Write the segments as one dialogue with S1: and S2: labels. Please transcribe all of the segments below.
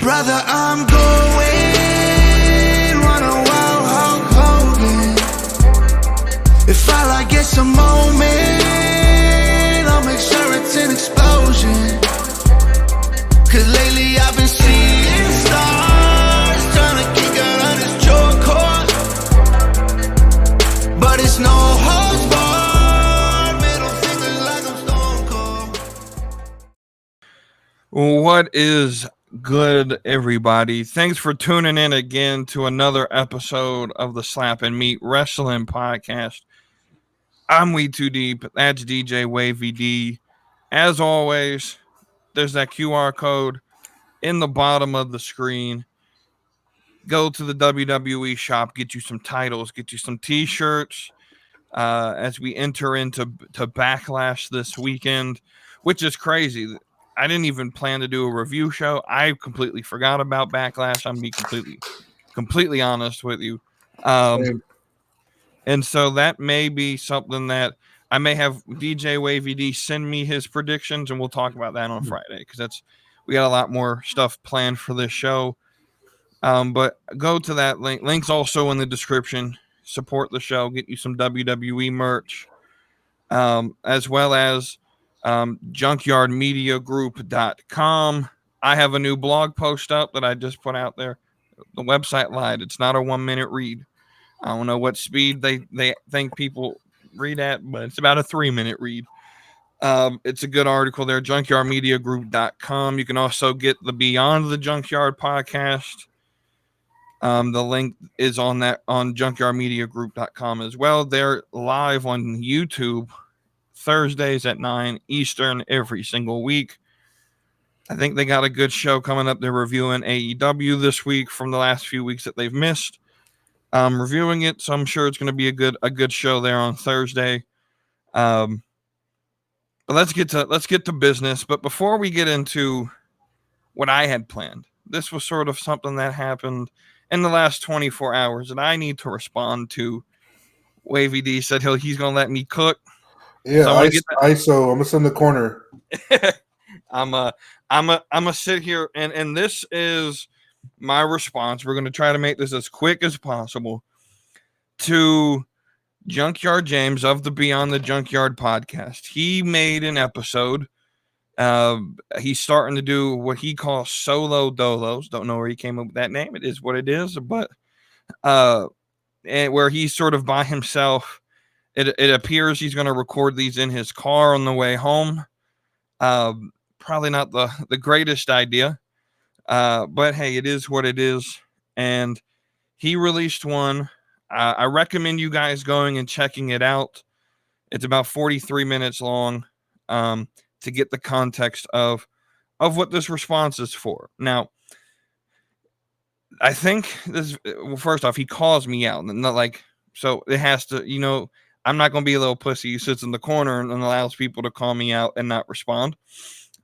S1: Brother, I'm going, running wild Hulk Hogan. If I like get some moment, I'll make sure it's an explosion. Cause lately I've been seeing stars, trying to kick out on this chokehold. But it's no holds barred, middle fingers like I'm Stone Cold.
S2: What is good, everybody? Thanks for tuning in again to another episode of the Slap and Meat Wrestling Podcast. I'm WeTooDeep, that's DJWAVYD. As always, there's that QR code in the bottom of the screen. Go to the WWE shop, get you some titles, get you some t-shirts as we enter into Backlash this weekend, which is crazy. I didn't even plan to do a review show. I completely forgot about Backlash. I'm being completely honest with you. And so that may be something that I may have DJWAVYD send me his predictions, and we'll talk about that on Friday, because we got a lot more stuff planned for this show. But go to that link. Link's also in the description. Support the show. Get you some WWE merch, as well as junkyardmediagroup.com. I have a new blog post up that I just put out there. The website lied. It's not a 1-minute read. I don't know what speed they think people read at, but it's about a 3-minute read. It's a good article there, junkyardmediagroup.com. You can also get the Beyond the Junkyard podcast. The link is on junkyardmediagroup.com as well. They're live on YouTube Thursdays at 9 Eastern every single week. I think they got a good show coming up. They're reviewing AEW this week from the last few weeks that they've missed. Reviewing it, so I'm sure it's going to be a good show there on Thursday. But let's get to business. But before we get into what I had planned, this was sort of something that happened in the last 24 hours that I need to respond to. Wavy D said he's going to let me cook.
S3: Yeah, so ISO. I'm gonna sit in the corner.
S2: I'm a sit here, and this is my response. We're going to try to make this as quick as possible to Junkyard James of the Beyond the Junkyard podcast. He made an episode. He's starting to do what he calls solo dolos. Don't know where he came up with that name. It is what it is, but and where he's sort of by himself. It appears he's going to record these in his car on the way home. Probably not the greatest idea. But hey, it is what it is. And he released one. I recommend you guys going and checking it out. It's about 43 minutes long, to get the context of what this response is for. Now, I think first off, he calls me out, and not like, so it has to, I'm not going to be a little pussy who sits in the corner and allows people to call me out and not respond.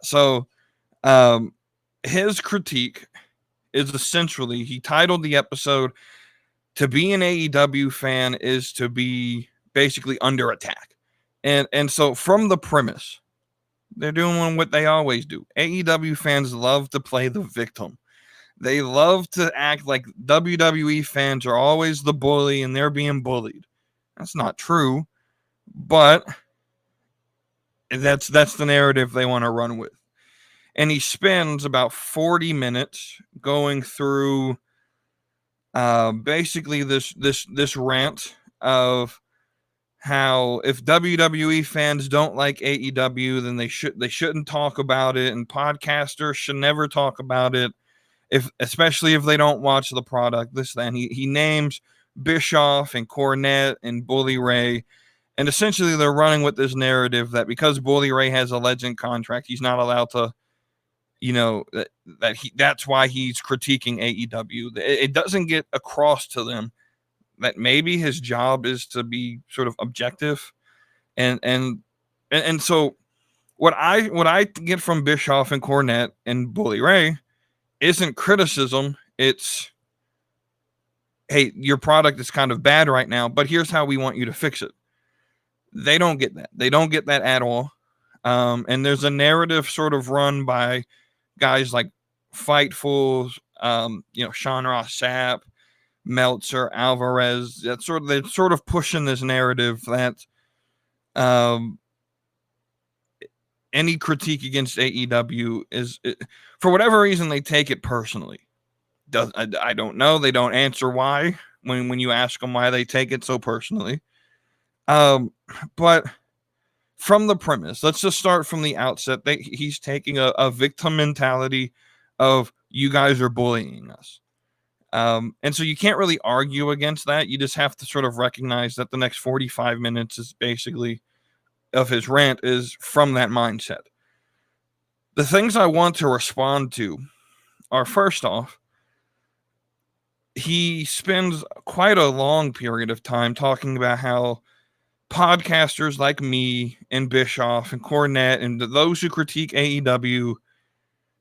S2: So, his critique is essentially, he titled the episode, "To be an AEW fan is to be basically under attack." And so from the premise, they're doing what they always do. AEW fans love to play the victim. They love to act like WWE fans are always the bully and they're being bullied. That's not true, but that's the narrative they want to run with. And he spends about 40 minutes going through basically this rant of how if WWE fans don't like AEW, then they shouldn't talk about it, and podcasters should never talk about it, especially if they don't watch the product. Then he names Bischoff and Cornette and Bully Ray, and essentially they're running with this narrative that because Bully Ray has a legend contract, he's not allowed to, that's why he's critiquing AEW. It doesn't get across to them that maybe his job is to be sort of objective, and so what I get from Bischoff and Cornette and Bully Ray isn't criticism. It's, hey, your product is kind of bad right now, but here's how we want you to fix it. They don't get that. They don't get that at all. And there's a narrative sort of run by guys like Fightful, Sean Ross Sapp, Meltzer, Alvarez. They're sort of pushing this narrative that any critique against AEW is, for whatever reason, they take it personally. I don't know. They don't answer why when you ask them why they take it so personally. But from the premise, let's just start from the outset. He's taking a victim mentality of, you guys are bullying us. And so you can't really argue against that. You just have to sort of recognize that the next 45 minutes is basically of his rant is from that mindset. The things I want to respond to are, first off, he spends quite a long period of time talking about how podcasters like me and Bischoff and Cornette and those who critique AEW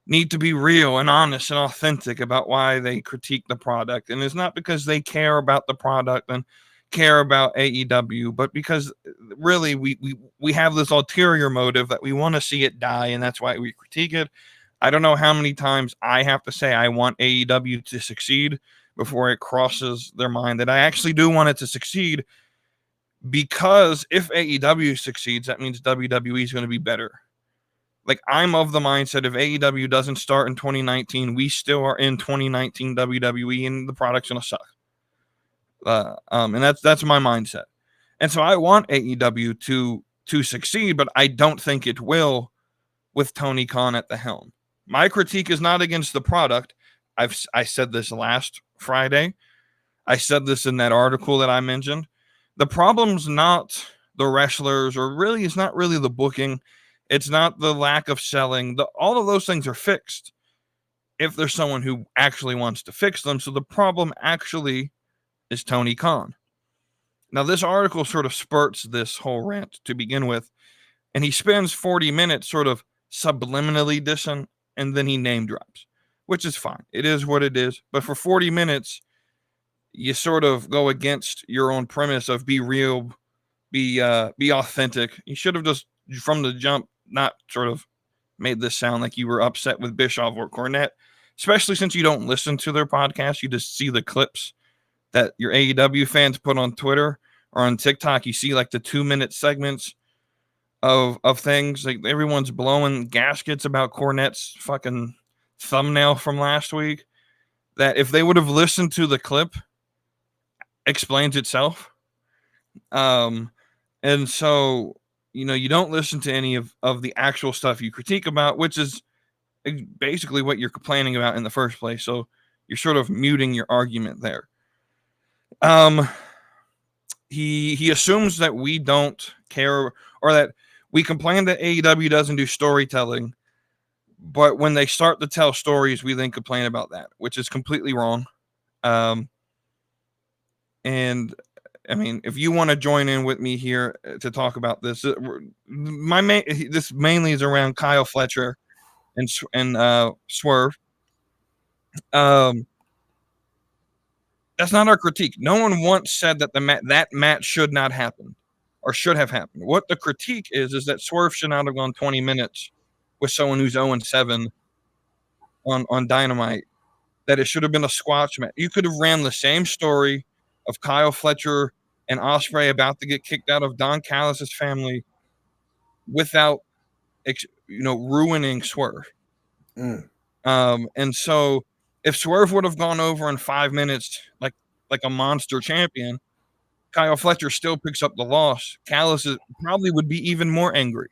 S2: need to be real and honest and authentic about why they critique the product. And it's not because they care about the product and care about AEW, but because really we have this ulterior motive that we want to see it die, and that's why we critique it. I don't know how many times I have to say I want AEW to succeed before it crosses their mind that I actually do want it to succeed, because if AEW succeeds, that means WWE is going to be better. Like, I'm of the mindset if AEW doesn't start in 2019, we still are in 2019 WWE, and the product's going to suck. And that's my mindset. And so I want AEW to succeed, but I don't think it will with Tony Khan at the helm. My critique is not against the product. I said this last Friday. I said this in that article that I mentioned. The problem's not the wrestlers, or really, it's not really the booking. It's not the lack of selling. All of those things are fixed if there's someone who actually wants to fix them. So the problem actually is Tony Khan. Now, this article sort of spurts this whole rant to begin with, and he spends 40 minutes sort of subliminally dissing, and then he name drops, which is fine. It is what it is. But for 40 minutes, you sort of go against your own premise of be real, be authentic. You should have just, from the jump, not sort of made this sound like you were upset with Bischoff or Cornette, especially since you don't listen to their podcast. You just see the clips that your AEW fans put on Twitter or on TikTok. You see like the 2-minute segments of things. Like, everyone's blowing gaskets about Cornette's fucking thumbnail from last week, that if they would have listened to the clip, explains itself. And so, you don't listen to any of the actual stuff you critique about, which is basically what you're complaining about in the first place. So you're sort of muting your argument there. He assumes that we don't care, or that we complain that AEW doesn't do storytelling, but when they start to tell stories, we then complain about that, which is completely wrong. And I mean, if you want to join in with me here to talk about this, this mainly is around Kyle Fletcher and Swerve. That's not our critique. No one once said that that match should not happen or should have happened. What the critique is that Swerve should not have gone 20 minutes with someone who's 0-7 on Dynamite. That it should have been a squash match. You could have ran the same story of Kyle Fletcher and Ospreay about to get kicked out of Don Callis' family without, ruining Swerve. And so if Swerve would have gone over in 5 minutes, like a monster champion, Kyle Fletcher still picks up the loss. Callis probably would be even more angry,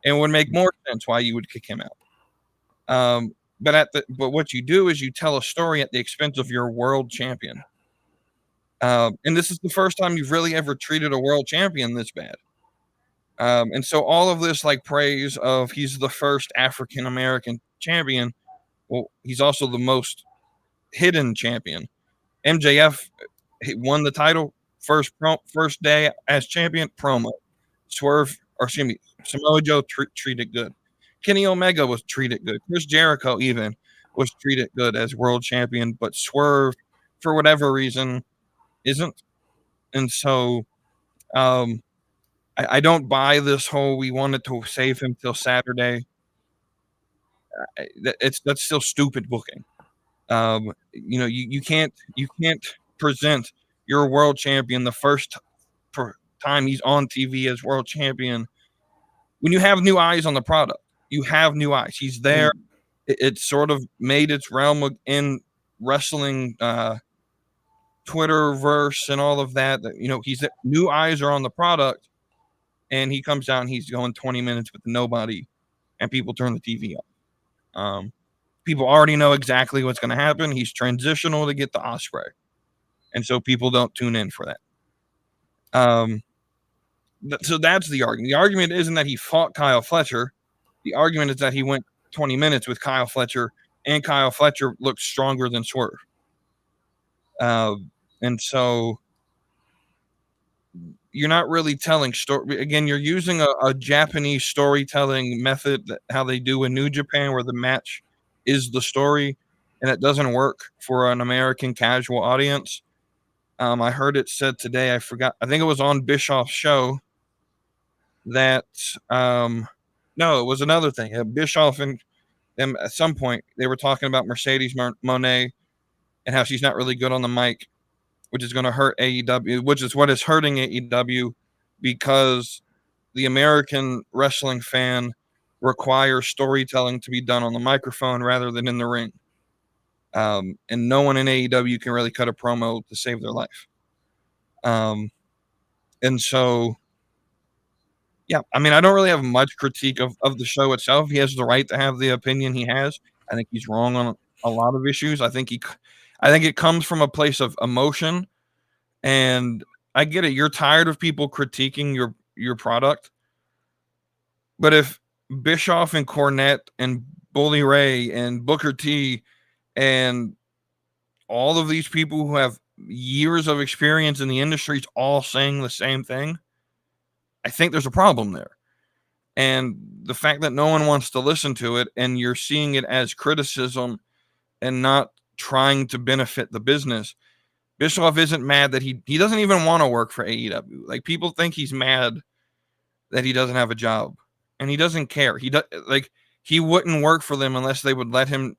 S2: and would make more sense why you would kick him out. But what you do is you tell a story at the expense of your world champion. And this is the first time you've really ever treated a world champion this bad. And so all of this praise of he's the first African-American champion. Well, he's also the most hidden champion. MJF won the title first day as champion, promo. Samoa Joe treated good. Kenny Omega was treated good. Chris Jericho even was treated good as world champion, but Swerve, for whatever reason, isn't. And so I don't buy this whole we wanted to save him till Saturday. that's still stupid booking. You can't present your world champion the first time he's on TV as world champion when you have new eyes on the product. You have new eyes. He's there. It sort of made its realm in wrestling Twitterverse and all of that. He's new eyes are on the product, and he comes out and he's going 20 minutes with nobody, and people turn the TV off. People already know exactly what's going to happen. He's transitional to get the Osprey, and so people don't tune in for that. So that's the argument. The argument isn't that he fought Kyle Fletcher. The argument is that he went 20 minutes with Kyle Fletcher, and Kyle Fletcher looked stronger than Swerve. And so you're not really telling story. Again, you're using a Japanese storytelling method, how they do in New Japan, where the match is the story, and it doesn't work for an American casual audience. I heard it said today, I forgot, I think it was on Bischoff's show, that no, it was another thing. Bischoff and them at some point, they were talking about Mercedes Moné and how she's not really good on the mic, which is going to hurt AEW, which is what is hurting AEW, because the American wrestling fan requires storytelling to be done on the microphone rather than in the ring. And no one in AEW can really cut a promo to save their life. And so, yeah, I mean, I don't really have much critique of the show itself. He has the right to have the opinion he has. I think he's wrong on a lot of issues. I think it comes from a place of emotion, and I get it. You're tired of people critiquing your product, but if Bischoff and Cornette and Bully Ray and Booker T and all of these people who have years of experience in the industry is all saying the same thing, I think there's a problem there. And the fact that no one wants to listen to it, and you're seeing it as criticism and not trying to benefit the business. Bischoff isn't mad that he doesn't even want to work for AEW. Like, people think he's mad that he doesn't have a job, and he doesn't care. He wouldn't work for them unless they would let him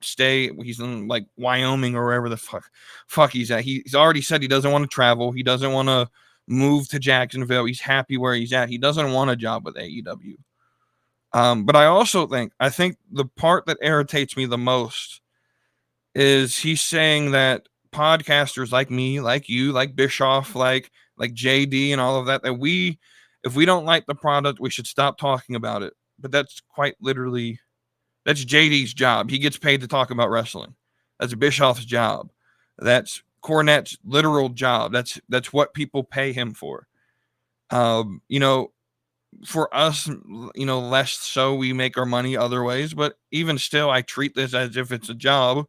S2: stay. He's in like Wyoming or wherever the fuck he's at. He's already said he doesn't want to travel. He doesn't want to move to Jacksonville. He's happy where he's at. He doesn't want a job with AEW. But I think the part that irritates me the most is he's saying that podcasters like me, like you, like Bischoff, like JD and all of that, that if we don't like the product, we should stop talking about it. But that's quite literally, that's JD's job. He gets paid to talk about wrestling. That's Bischoff's job. That's Cornette's literal job. That's what people pay him for. For us, less so, we make our money other ways, but even still, I treat this as if it's a job.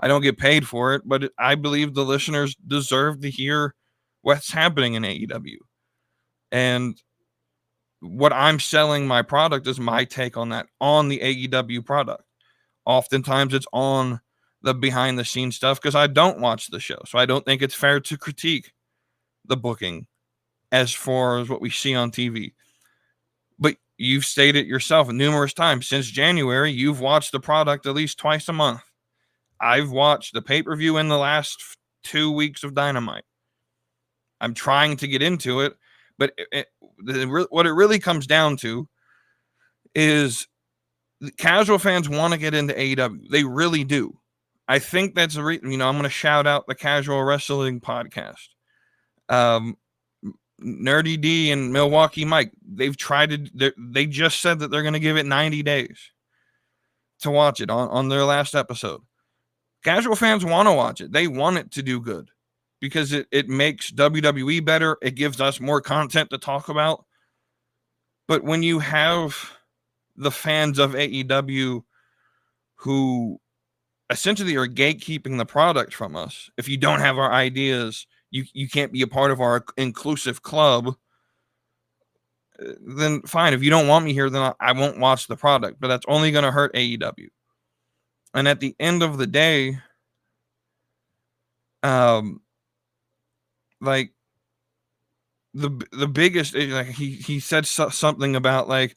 S2: I don't get paid for it, but I believe the listeners deserve to hear what's happening in AEW. And what I'm selling my product is my take on that, on the AEW product. Oftentimes it's on the behind the scenes stuff because I don't watch the show. So I don't think it's fair to critique the booking as far as what we see on TV. But you've stated yourself numerous times since January, you've watched the product at least twice a month. I've watched the pay-per-view in the last 2 weeks of Dynamite. I'm trying to get into it, but what it really comes down to is casual fans want to get into AEW. They really do. I think that's I'm going to shout out the Casual Wrestling Podcast. Nerdy D and Milwaukee Mike, they just said that they're going to give it 90 days to watch it on their last episode. Casual fans want to watch it. They want it to do good because it makes WWE better. It gives us more content to talk about. But when you have the fans of AEW who essentially are gatekeeping the product from us, if you don't have our ideas, you can't be a part of our inclusive club, then fine. If you don't want me here, then I won't watch the product, but that's only going to hurt AEW. And at the end of the day, the biggest, like he said something about like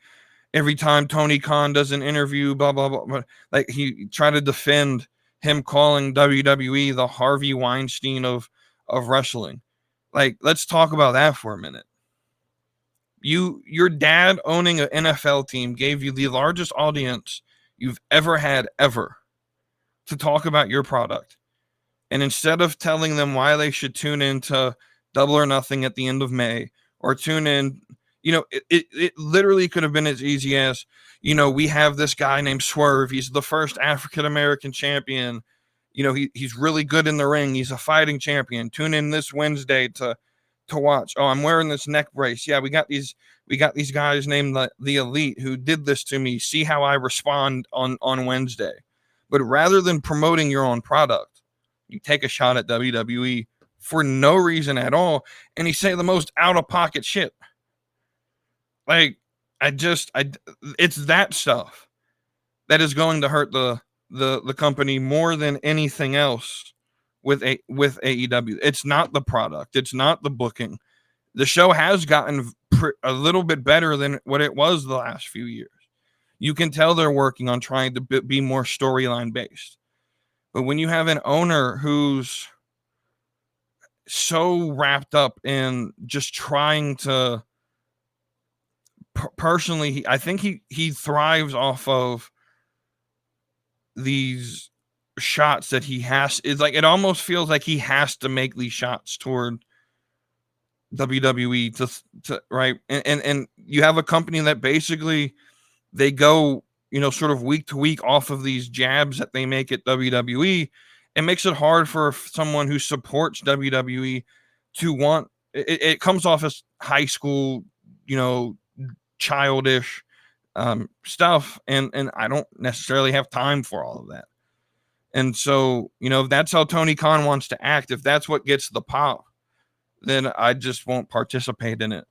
S2: every time Tony Khan does an interview, blah, blah, blah, blah. Like, he tried to defend him calling WWE the Harvey Weinstein of wrestling. Like, let's talk about that for a minute. Your dad owning an NFL team gave you the largest audience you've ever had ever to talk about your product. And instead of telling them why they should tune into Double or Nothing at the end of May, or tune in, it literally could have been as easy as, we have this guy named Swerve. He's the first African-American champion. He's really good in the ring. He's a fighting champion. Tune in this Wednesday to watch. Oh, I'm wearing this neck brace. Yeah, we got these guys named the Elite who did this to me. See how I respond on Wednesday. But rather than promoting your own product, you take a shot at WWE for no reason at all, and you say the most out-of-pocket shit. Like, it's that stuff that is going to hurt the company more than anything else with AEW. It's not the product. It's not the booking. The show has gotten a little bit better than what it was the last few years. You can tell they're working on trying to be more storyline based. But when you have an owner who's so wrapped up in just trying to personally, I think he thrives off of these shots that he has. It's like, it almost feels like he has to make these shots toward WWE to right. And you have a company that basically they go, sort of week to week off of these jabs that they make at WWE. It makes it hard for someone who supports WWE to want it comes off as high school, childish stuff. And I don't necessarily have time for all of that. And so, if that's how Tony Khan wants to act, if that's what gets the pop, then I just won't participate in it.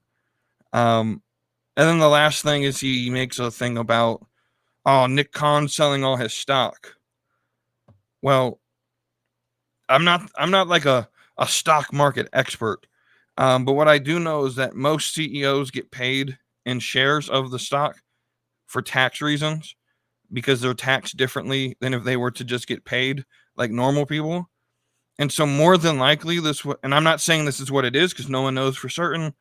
S2: And then the last thing is he makes a thing about, Nick Khan selling all his stock. Well, I'm not like a stock market expert. But what I do know is that most CEOs get paid in shares of the stock for tax reasons, because they're taxed differently than if they were to just get paid like normal people. And so more than likely and I'm not saying this is what it is because no one knows for certain.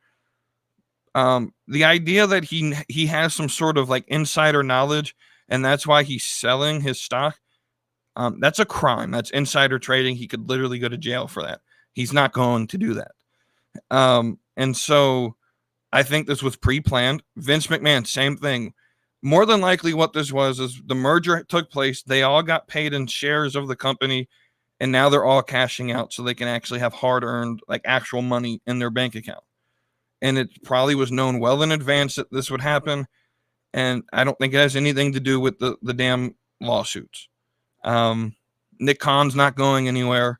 S2: The idea that he has some sort of like insider knowledge and that's why he's selling his stock, that's a crime. That's insider trading. He could literally go to jail for that. He's not going to do that. And so I think this was pre-planned. Vince McMahon, same thing. More than likely what this was is the merger took place. They all got paid in shares of the company, and now they're all cashing out so they can actually have hard-earned, like, actual money in their bank account. And it probably was known well in advance that this would happen, and I don't think it has anything to do with the damn lawsuits. Nick Khan's not going anywhere.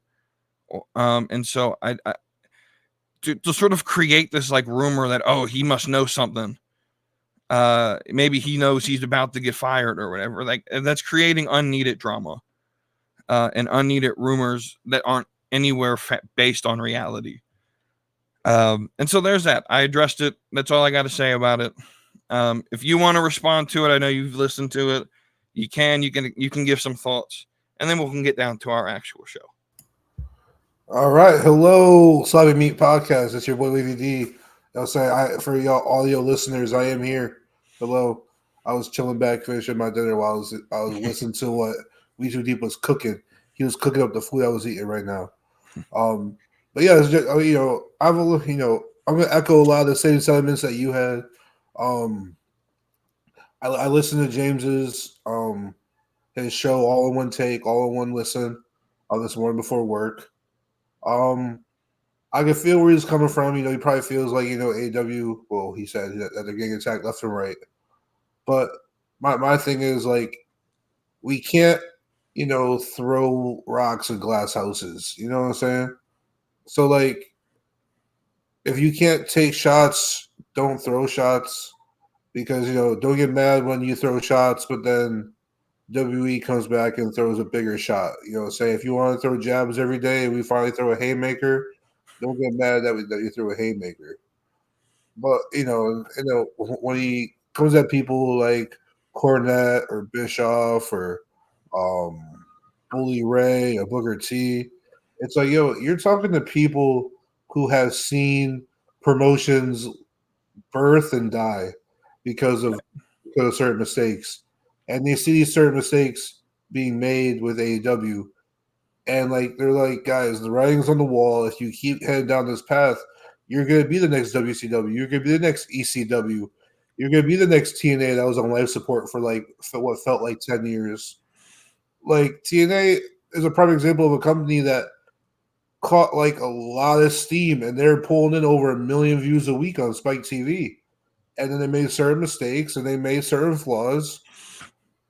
S2: And so I to sort of create this like rumor that, he must know something. Maybe he knows he's about to get fired or whatever. Like, that's creating unneeded drama and unneeded rumors that aren't anywhere based on reality. And so there's that. I addressed it. That's all I got to say about it. If you want to respond to it, I know you've listened to it. You can give some thoughts, and then we can get down to our actual show.
S3: All right. Hello, Sloppy Meat Podcast. It's your boy WeTooDeep. I'll say for y'all, all your listeners, I am here. Hello. I was chilling back, finishing my dinner while I was listening to what WeTooDeep was cooking. He was cooking up the food I was eating right now. But yeah, it's just, I'm gonna echo a lot of the same sentiments that you had. I listened to James's his show all in one take, all in one listen this morning before work. I can feel where he's coming from. He probably feels like, AEW, well, he said that they're getting attacked left and right. But my thing is, like, we can't, throw rocks in glass houses. You know what I'm saying? So, like, if you can't take shots, don't throw shots. Because, don't get mad when you throw shots, but then WWE comes back and throws a bigger shot. Say if you want to throw jabs every day and we finally throw a haymaker, don't get mad that you threw a haymaker. But when comes at people like Cornette or Bischoff or Bully Ray or Booker T. It's like, yo, you're talking to people who have seen promotions birth and die because of certain mistakes, and they see these certain mistakes being made with AEW, and like they're like, guys, the writing's on the wall. If you keep heading down this path, you're gonna be the next WCW. You're gonna be the next ECW. You're gonna be the next TNA that was on life support for what felt like 10 years. Like TNA is a prime example of a company that caught like a lot of steam, and they're pulling in over 1 million views a week on Spike TV. And then they made certain mistakes and they made certain flaws,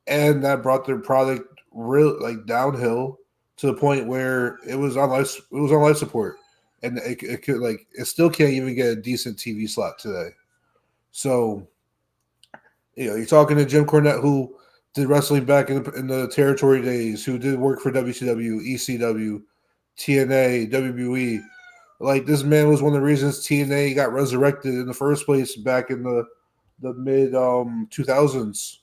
S3: and that brought their product real like downhill to the point where it was on life support, and it could like it still can't even get a decent TV slot today. So, you're talking to Jim Cornette, who did wrestling back in the territory days, who did work for WCW, ECW, TNA, WWE. Like, this man was one of the reasons TNA got resurrected in the first place back in the mid 2000s.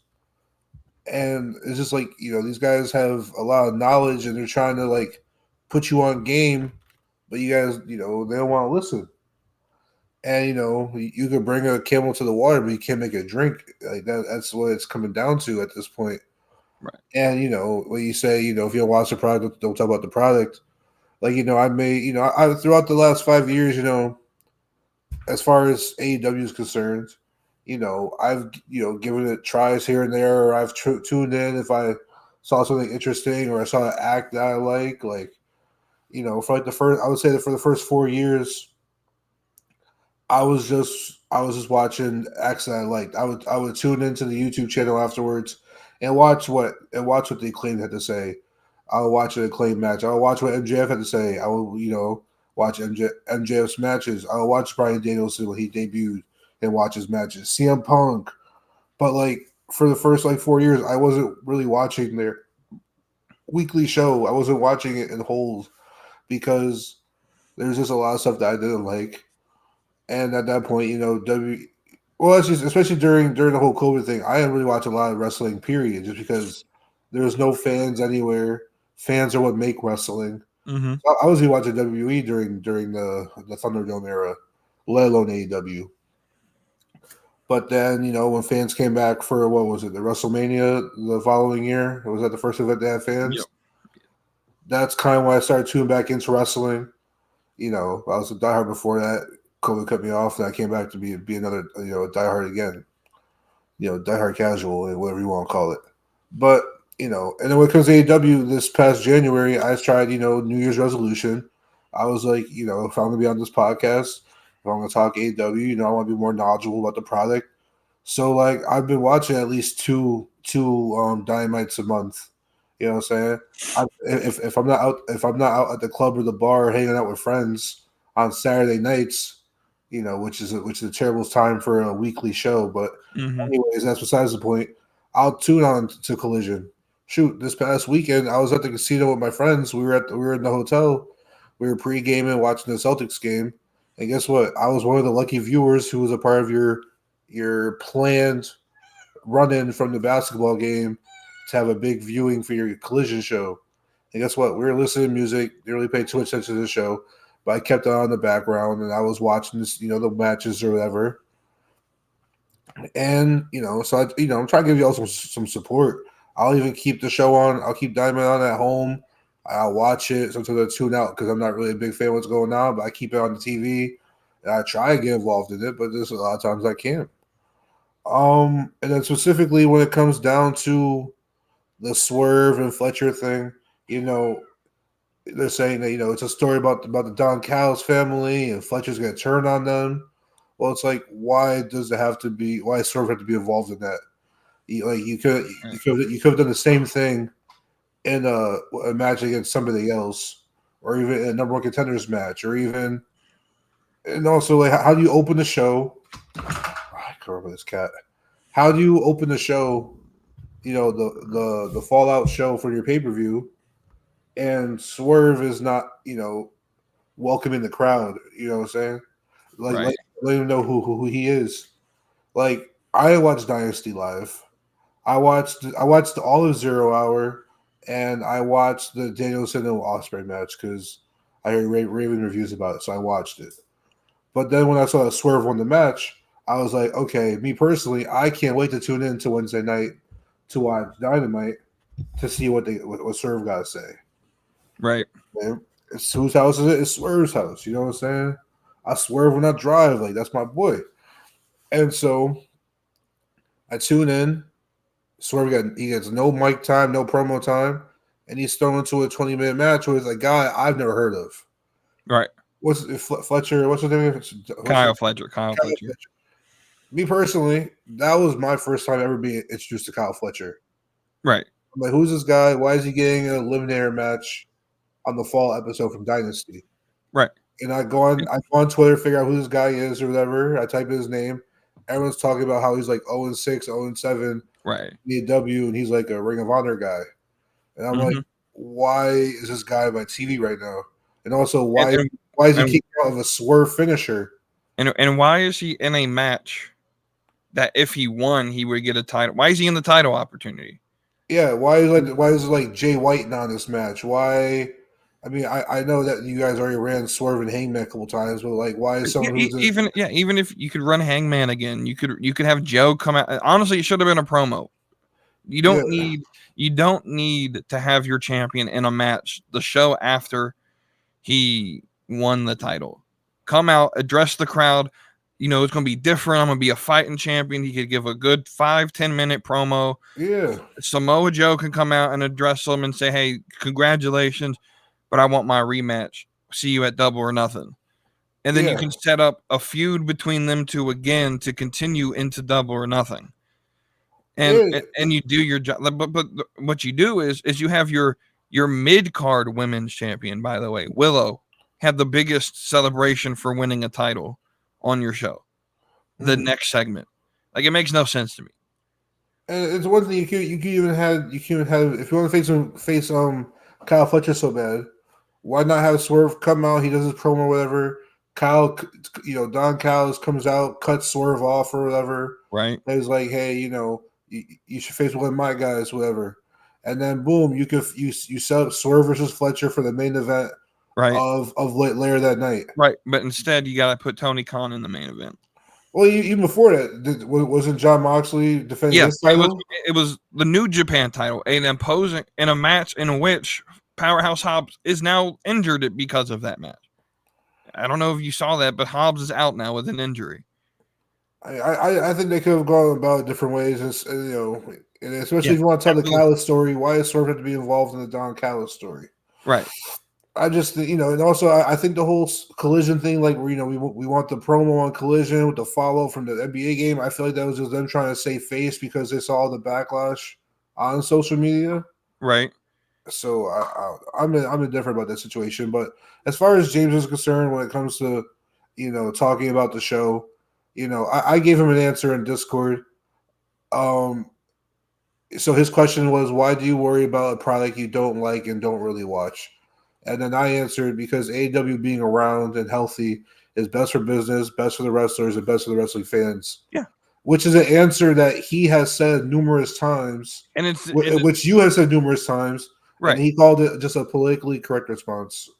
S3: And it's just like, these guys have a lot of knowledge and they're trying to like put you on game, but you guys, they don't want to listen. And you can bring a camel to the water, but you can't make it drink. Like that's what it's coming down to at this point.
S2: Right.
S3: And when you say, if you don't watch the product, don't talk about the product. Like, I made, I throughout the last 5 years, as far as AEW is concerned, I've, given it tries here and there, or I've tuned in if I saw something interesting or I saw an act that I like, for like I would say that for the first 4 years, I was just watching acts that I liked. I would tune into the YouTube channel afterwards and watch what the Acclaimed had to say. I would watch an Acclaimed match. I would watch what MJF had to say. I would, watch MJF's matches. I would watch Bryan Danielson when he debuted and watch his matches. CM Punk. But like for the first 4 years, I wasn't really watching their weekly show. I wasn't watching it in whole because there's just a lot of stuff that I didn't like. And at that point, especially during the whole COVID thing, I didn't really watch a lot of wrestling, period, just because there was no fans anywhere. Fans are what make wrestling.
S2: Mm-hmm.
S3: I was even watching WWE during the Thunderdome era, let alone AEW. But then, when fans came back for, what was it, the WrestleMania the following year? Was that the first event they had fans?
S2: Yep.
S3: That's kind of when I started tuning back into wrestling. I was a diehard before that. COVID cut me off, and I came back to be another, a diehard again. Diehard casual, whatever you want to call it. But, and then when it comes to AEW this past January, I tried, New Year's resolution. I was like, if I'm going to be on this podcast, if I'm going to talk AEW, I want to be more knowledgeable about the product. So, like, I've been watching at least two Dynamites a month. You know what I'm saying? If I'm not out at the club or the bar hanging out with friends on Saturday nights, which is a terrible time for a weekly show. But anyways, that's besides the point. I'll tune on to Collision. Shoot, this past weekend I was at the casino with my friends. We were in the hotel. We were pre-gaming, watching the Celtics game. And guess what? I was one of the lucky viewers who was a part of your planned run-in from the basketball game to have a big viewing for your Collision show. And guess what? We were listening to music. Didn't really pay too much attention to the show. But I kept it on in the background, and I was watching this, the matches or whatever. And so I'm trying to give you all some support. I'll even keep the show on. I'll keep Diamond on at home. I'll watch it. Sometimes I tune out because I'm not really a big fan of what's going on. But I keep it on the TV, and I try to get involved in it. But there's a lot of times I can't. And then specifically when it comes down to the Swerve and Fletcher thing, they're saying that it's a story about the Don Callis family and Fletcher's going to turn on them. Well, it's like, why Swerve have to be involved in that? You could have done the same thing in a match against somebody else, or even in a number one contenders match, or even, and also like, how do you open the show? I can't remember this cat. How do you open the show? The Fallout show for your pay-per-view, and Swerve is not, welcoming the crowd. You know what I'm saying? Like,
S2: right.
S3: let him know who he is. Like, I watched Dynasty live. I watched all of 0 Hour, and I watched the Danielson and Ospreay match because I heard Raven reviews about it, so I watched it. But then when I saw that Swerve won the match, I was like, okay, me personally, I can't wait to tune in to Wednesday night to watch Dynamite to see what Swerve got to say.
S2: Right.
S3: Man, it's whose house is it? It's Swerve's house. You know what I'm saying? I swerve when I drive. Like, that's my boy. And so I tune in. Swerve he gets no mic time, no promo time, and he's thrown into a 20-minute match with a guy I've never heard of.
S2: Right.
S3: What's Fletcher? What's his name?
S2: Kyle Fletcher.
S3: Me personally, that was my first time ever being introduced to Kyle Fletcher.
S2: Right.
S3: I'm like, who's this guy? Why is he getting an eliminator match on the fall episode from Dynasty?
S2: Right.
S3: And I go on Twitter, figure out who this guy is or whatever. I type in his name. Everyone's talking about how he's like 0-6, 0-7.
S2: Right.
S3: AEW, and he's like a Ring of Honor guy. And I'm like, why is this guy on my TV right now? And also, why is he kicking out of a Swerve finisher?
S2: And why is he in a match that if he won, he would get a title? Why is he in the title opportunity?
S3: Yeah, why is like Jay White not in this match? Why? I mean, I know that you guys already ran Swerve and Hangman a couple times, but like, why is someone
S2: even if you could run Hangman again, you could have Joe come out. Honestly, it should have been a promo. You don't need to have your champion in a match the show after he won the title. Come out, address the crowd. You know, it's going to be different. I'm going to be a fighting champion. He could give a good 5-10 minute promo.
S3: Yeah.
S2: Samoa Joe can come out and address them and say, hey, congratulations, but I want my rematch. See you at Double or Nothing. And then you can set up a feud between them two again to continue into Double or Nothing. And you do your job. But what you do is you have your mid-card women's champion, by the way. Willow had the biggest celebration for winning a title on your show. The next segment. Like, it makes no sense to me.
S3: And it's one thing you can even have if you want to face Kyle Fletcher so bad, why not have Swerve come out? He does his promo or whatever. Kyle, Don Callis comes out, cuts Swerve off or whatever.
S2: Right.
S3: And he's like, hey, you should face one of my guys, whatever. And then boom, you set up Swerve versus Fletcher for the main event of later that night.
S2: Right. But instead you gotta put Tony Khan in the main event.
S3: Well, even before that, wasn't Jon Moxley defending his title?
S2: It was the New Japan title, and imposing in a match in which Powerhouse Hobbs is now injured because of that match. I don't know if you saw that, but Hobbs is out now with an injury.
S3: I think they could have gone about it different ways, and especially if you want to tell the Callis story. Why does Swerve have to be involved in the Don Callis story?
S2: Right.
S3: I just, and also I think the whole Collision thing, like, we want the promo on Collision with the follow from the NBA game. I feel like that was just them trying to save face because they saw the backlash on social media.
S2: Right.
S3: So I'm indifferent about that situation. But as far as James is concerned, when it comes to, talking about the show, I gave him an answer in Discord. So his question was, why do you worry about a product you don't like and don't really watch? And then I answered, because AEW being around and healthy is best for business, best for the wrestlers, and best for the wrestling fans.
S2: Yeah.
S3: Which is an answer that he has said numerous times. And which you have said numerous times.
S2: Right.
S3: And he called it just a politically correct response.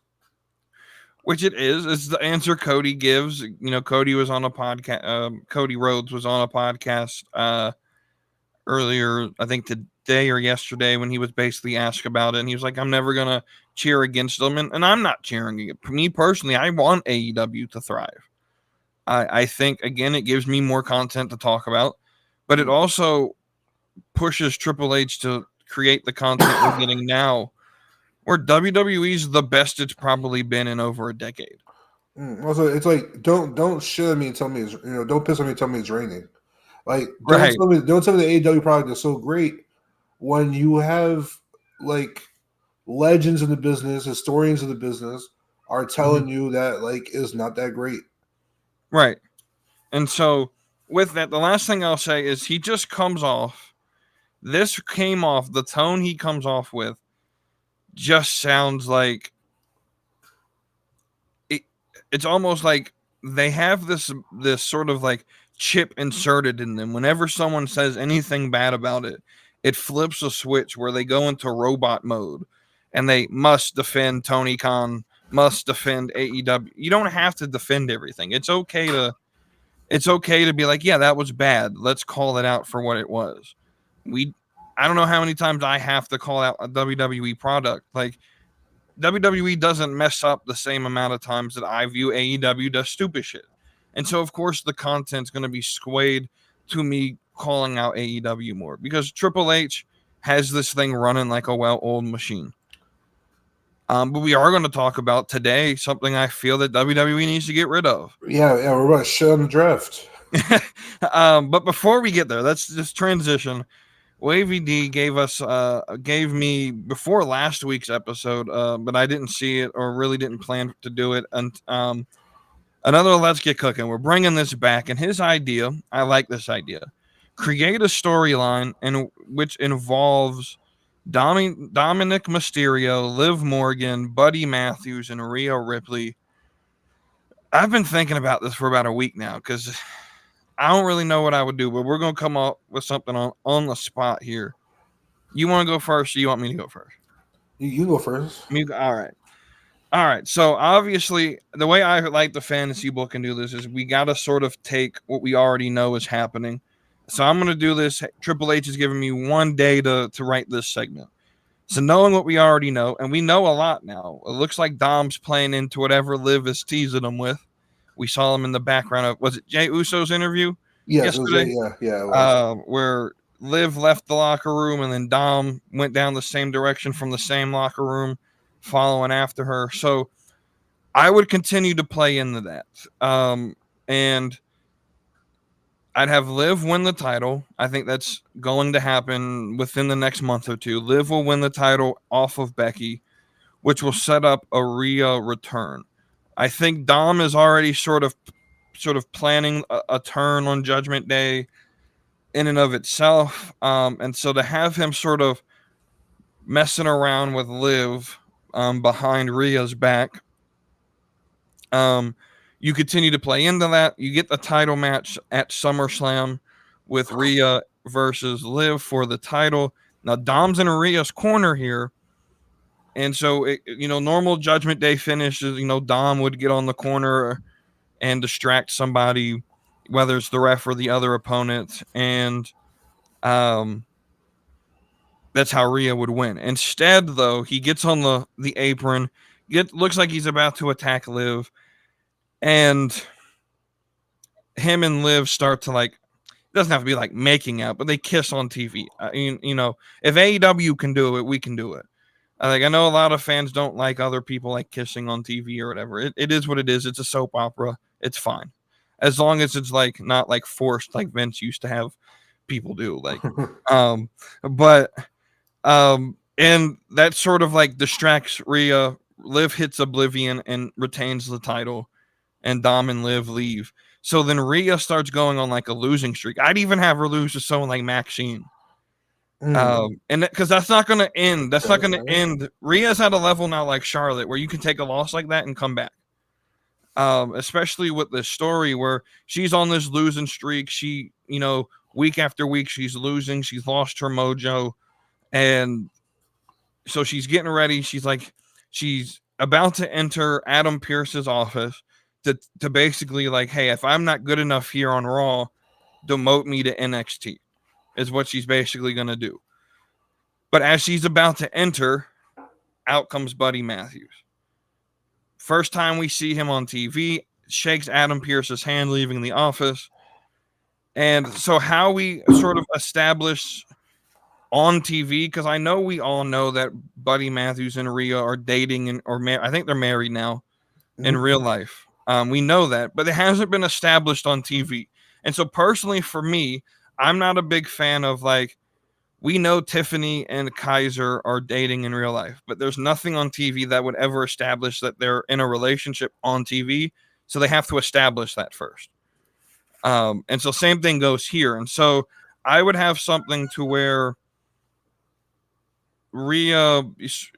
S2: Which it is. It's the answer Cody gives. Cody was on a podcast. Cody Rhodes was on a podcast earlier, I think today or yesterday, when he was basically asked about it. And he was like, I'm never going to cheer against them. And I'm not cheering it. Me personally, I want AEW to thrive. I think, again, it gives me more content to talk about. But it also pushes Triple H to create the content we're getting now, where WWE's the best it's probably been in over a decade.
S3: Also, it's like, don't shit at me and tell me don't piss on me and tell me it's raining. Like, don't tell me the AEW product is so great when you have like legends in the business, historians of the business are telling you that like is not that great.
S2: Right. And so with that, the last thing I'll say is he just comes off. This came off, the tone he comes off with just sounds like it's almost like they have this sort of like chip inserted in them. Whenever someone says anything bad about it, it flips a switch where they go into robot mode and they must defend Tony Khan, must defend AEW. You don't have to defend everything. It's okay to be like, yeah, that was bad. Let's call it out for what it was. I don't know how many times I have to call out a WWE product. Like, WWE doesn't mess up the same amount of times that I view AEW does stupid shit. And so, of course, the content's going to be swayed to me calling out AEW more because Triple H has this thing running like a well-oiled machine. But we are going to talk about today something I feel that WWE needs to get rid of.
S3: Yeah, we're about to shit on the draft.
S2: But before we get there, let's just transition. WavyD gave me before last week's episode, but I didn't see it or really didn't plan to do it. And another Let's Get Cooking. We're bringing this back, and his idea, I like this idea. Create a storyline in which involves Dominic Mysterio, Liv Morgan, Buddy Matthews, and Rhea Ripley. I've been thinking about this for about a week now because I don't really know what I would do, but we're going to come up with something on the spot here. You want to go first or you want me to go first?
S3: You go first.
S2: All right. So obviously, the way I like the fantasy book and do this is we got to sort of take what we already know is happening. So I'm going to do this. Triple H is giving me 1 day to write this segment. So knowing what we already know, and we know a lot now, it looks like Dom's playing into whatever Liv is teasing him with. We saw him in the background of, was it Jey Uso's interview? Yesterday? Where Liv left the locker room and then Dom went down the same direction from the same locker room, following after her. So I would continue to play into that. And I'd have Liv win the title. I think that's going to happen within the next month or two. Liv will win the title off of Becky, which will set up a Rhea return. I think Dom is already sort of planning a turn on Judgment Day in and of itself. And so to have him sort of messing around with Liv behind Rhea's back, you continue to play into that. You get the title match at SummerSlam with Rhea versus Liv for the title. Now, Dom's in Rhea's corner here. And so, normal Judgment Day finishes, Dom would get on the corner and distract somebody, whether it's the ref or the other opponent. And that's how Rhea would win. Instead, though, he gets on the apron. Looks like he's about to attack Liv. And him and Liv start to it doesn't have to be like making out, but they kiss on TV. If AEW can do it, we can do it. I know a lot of fans don't like other people kissing on TV or whatever. It is what it is. It's a soap opera. It's fine. As long as it's not forced like Vince used to have people do. And that sort of distracts Rhea. Liv hits Oblivion and retains the title. And Dom and Liv leave. So then Rhea starts going on a losing streak. I'd even have her lose to someone like Maxine. And because that's not going to end. That's not going to end. Rhea's at a level now like Charlotte where you can take a loss like that and come back. Especially with this story where she's on this losing streak. She, week after week, she's losing. She's lost her mojo. And so she's getting ready. She's about to enter Adam Pearce's office to basically hey, if I'm not good enough here on Raw, demote me to NXT is what she's basically going to do. But as she's about to enter, out comes Buddy Matthews. First time we see him on TV, shakes Adam Pearce's hand leaving the office. And so how we sort of establish on TV, because I know we all know that Buddy Matthews and Rhea are dating I think they're married now in real life. We know that, but it hasn't been established on TV. And so personally for me, I'm not a big fan of we know Tiffany and Kaiser are dating in real life, but there's nothing on TV that would ever establish that they're in a relationship on TV. So they have to establish that first. And so same thing goes here. And so I would have something to where Rhea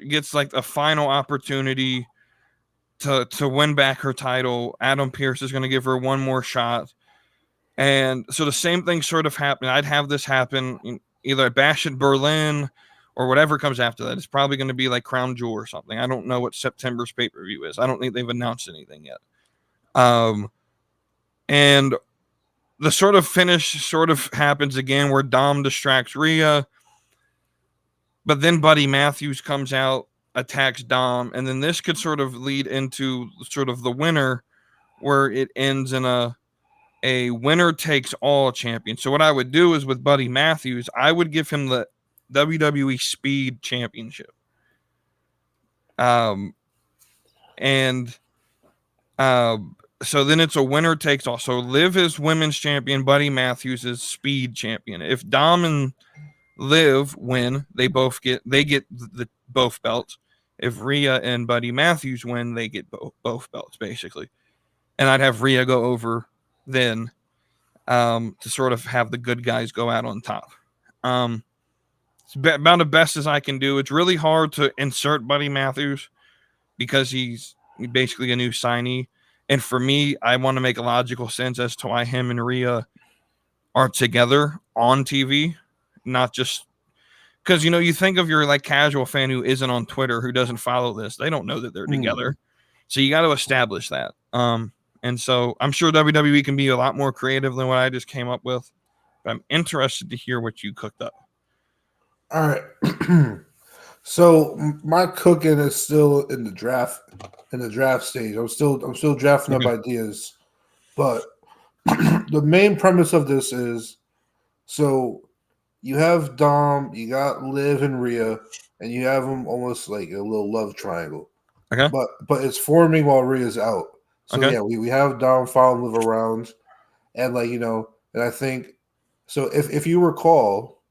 S2: gets a final opportunity to win back her title. Adam Pearce is going to give her one more shot. And so the same thing sort of happened. I'd have this happen either at Bash at Berlin or whatever comes after that. It's probably going to be like Crown Jewel or something. I don't know what September's pay-per-view is. I don't think they've announced anything yet. And the sort of finish sort of happens again where Dom distracts Rhea, but then Buddy Matthews comes out, attacks Dom, and then this could sort of lead into sort of the winner where it ends in a winner takes all champion. So what I would do is with Buddy Matthews, I would give him the WWE Speed Championship. So then it's a winner takes all. So Liv is women's champion, Buddy Matthews is speed champion. If Dom and Liv win, they get the both belts. If Rhea and Buddy Matthews win, they get both belts basically. And I'd have Rhea go over then to sort of have the good guys go out on top. It's about the best as I can do. It's really hard to insert Buddy Matthews because he's basically a new signee. And for me, I want to make a logical sense as to why him and Rhea are together on TV, not just because, you think of your like casual fan who isn't on Twitter, who doesn't follow this. They don't know that they're together. So you got to establish that. And so I'm sure WWE can be a lot more creative than what I just came up with. But I'm interested to hear what you cooked up.
S3: All right. So my cooking is still in the draft stage. I'm still drafting up ideas. But the main premise of this is, so you have Dom, you got Liv and Rhea, and you have them almost like a little love triangle.
S2: Okay.
S3: But it's forming while Rhea's out. So
S2: okay.
S3: yeah, we have Dom following Liv around, and and I think so. If you recall,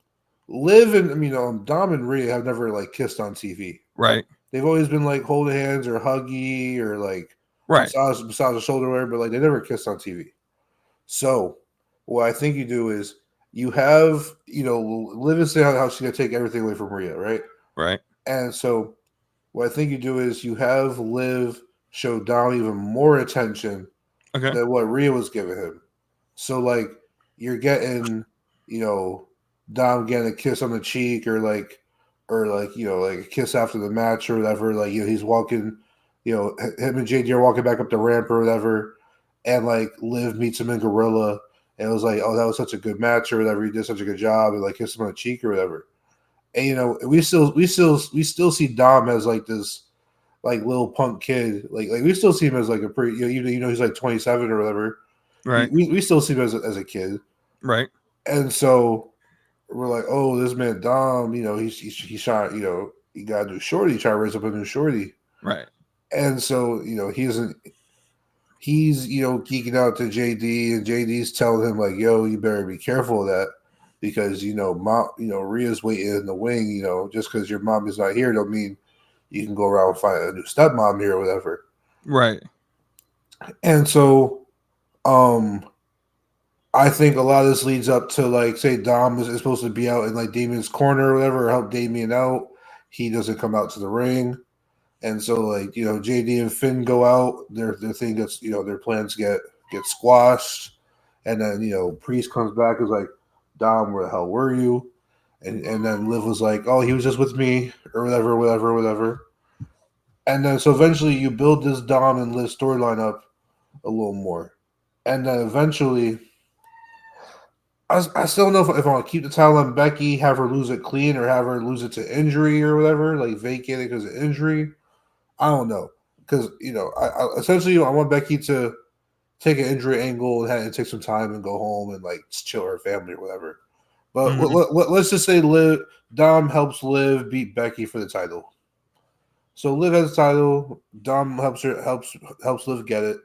S3: Liv and Dom and Rhea have never like kissed on TV.
S2: Right.
S3: They've always been like holding hands or huggy or like massage the shoulder or whatever, but like they never kissed on TV. So what I think you do is you have Liv is saying how she's gonna take everything away from Rhea, right?
S2: Right.
S3: And so what I think you do is you have Liv show Dom even more attention than what Rhea was giving him. So like you're getting, Dom getting a kiss on the cheek or like a kiss after the match or whatever. Like he's walking, him and JD are walking back up the ramp or whatever, and like Liv meets him in Gorilla, and it was like, oh, that was such a good match or whatever. He did such a good job, and like kiss him on the cheek or whatever. And we still see Dom as like this like little punk kid. Like we still see him as like a pretty he's like 27 or whatever.
S2: Right.
S3: We still see him as a kid.
S2: Right. And
S3: so we're like, oh, this man Dom, he's shot, he got a new shorty, trying to raise up a new shorty.
S2: Right.
S3: And so, he's geeking out to JD, and JD's telling him like, yo, you better be careful of that because mom, Rhea's waiting in the wing, just because your mom is not here don't mean you can go around and find a new stepmom here or whatever.
S2: Right.
S3: And so I think a lot of this leads up to like, say Dom is supposed to be out in like Damien's corner or whatever, or help Damien out. He doesn't come out to the ring. And so like, JD and Finn go out, their thing gets, their plans get squashed. And then, Priest comes back is like, Dom, where the hell were you? And then Liv was like, oh, he was just with me or whatever. And then so eventually you build this Dom and Liv storyline up a little more. And then eventually I still don't know if I want to keep the title on Becky, have her lose it clean, or have her lose it to injury or whatever, like vacate it because of injury. I don't know. Because, I essentially I want Becky to take an injury angle and take some time and go home and like chill her family or whatever. But let's just say Dom helps Liv beat Becky for the title. So Liv has the title. Dom helps Liv get it,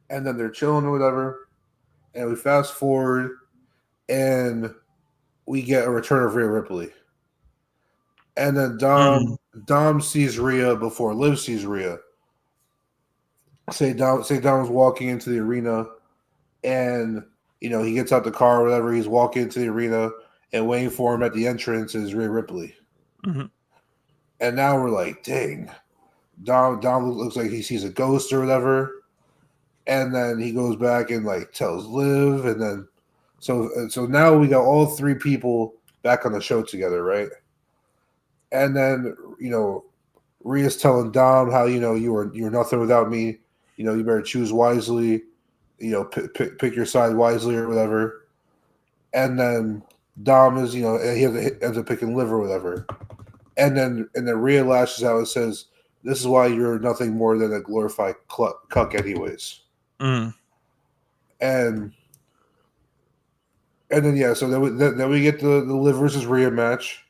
S3: and then they're chilling or whatever. And we fast forward, and we get a return of Rhea Ripley. And then Dom sees Rhea before Liv sees Rhea. Say Dom's walking into the arena, and he gets out the car or whatever. He's walking into the arena, and waiting for him at the entrance is Rhea Ripley. Mm-hmm. And now we're like, dang, Dom looks like he sees a ghost or whatever. and then he goes back and like tells Liv, and then so now we got all three people back on the show together, right? And then Rhea's telling Dom how you're nothing without me. You better choose wisely. Pick your side wisely or whatever. And then Dom is he ends up picking Liv or whatever. And then Rhea lashes out and says, "This is why you're nothing more than a glorified cuck, anyways."
S2: Mm.
S3: And then so then we get the Liv versus Rhea match,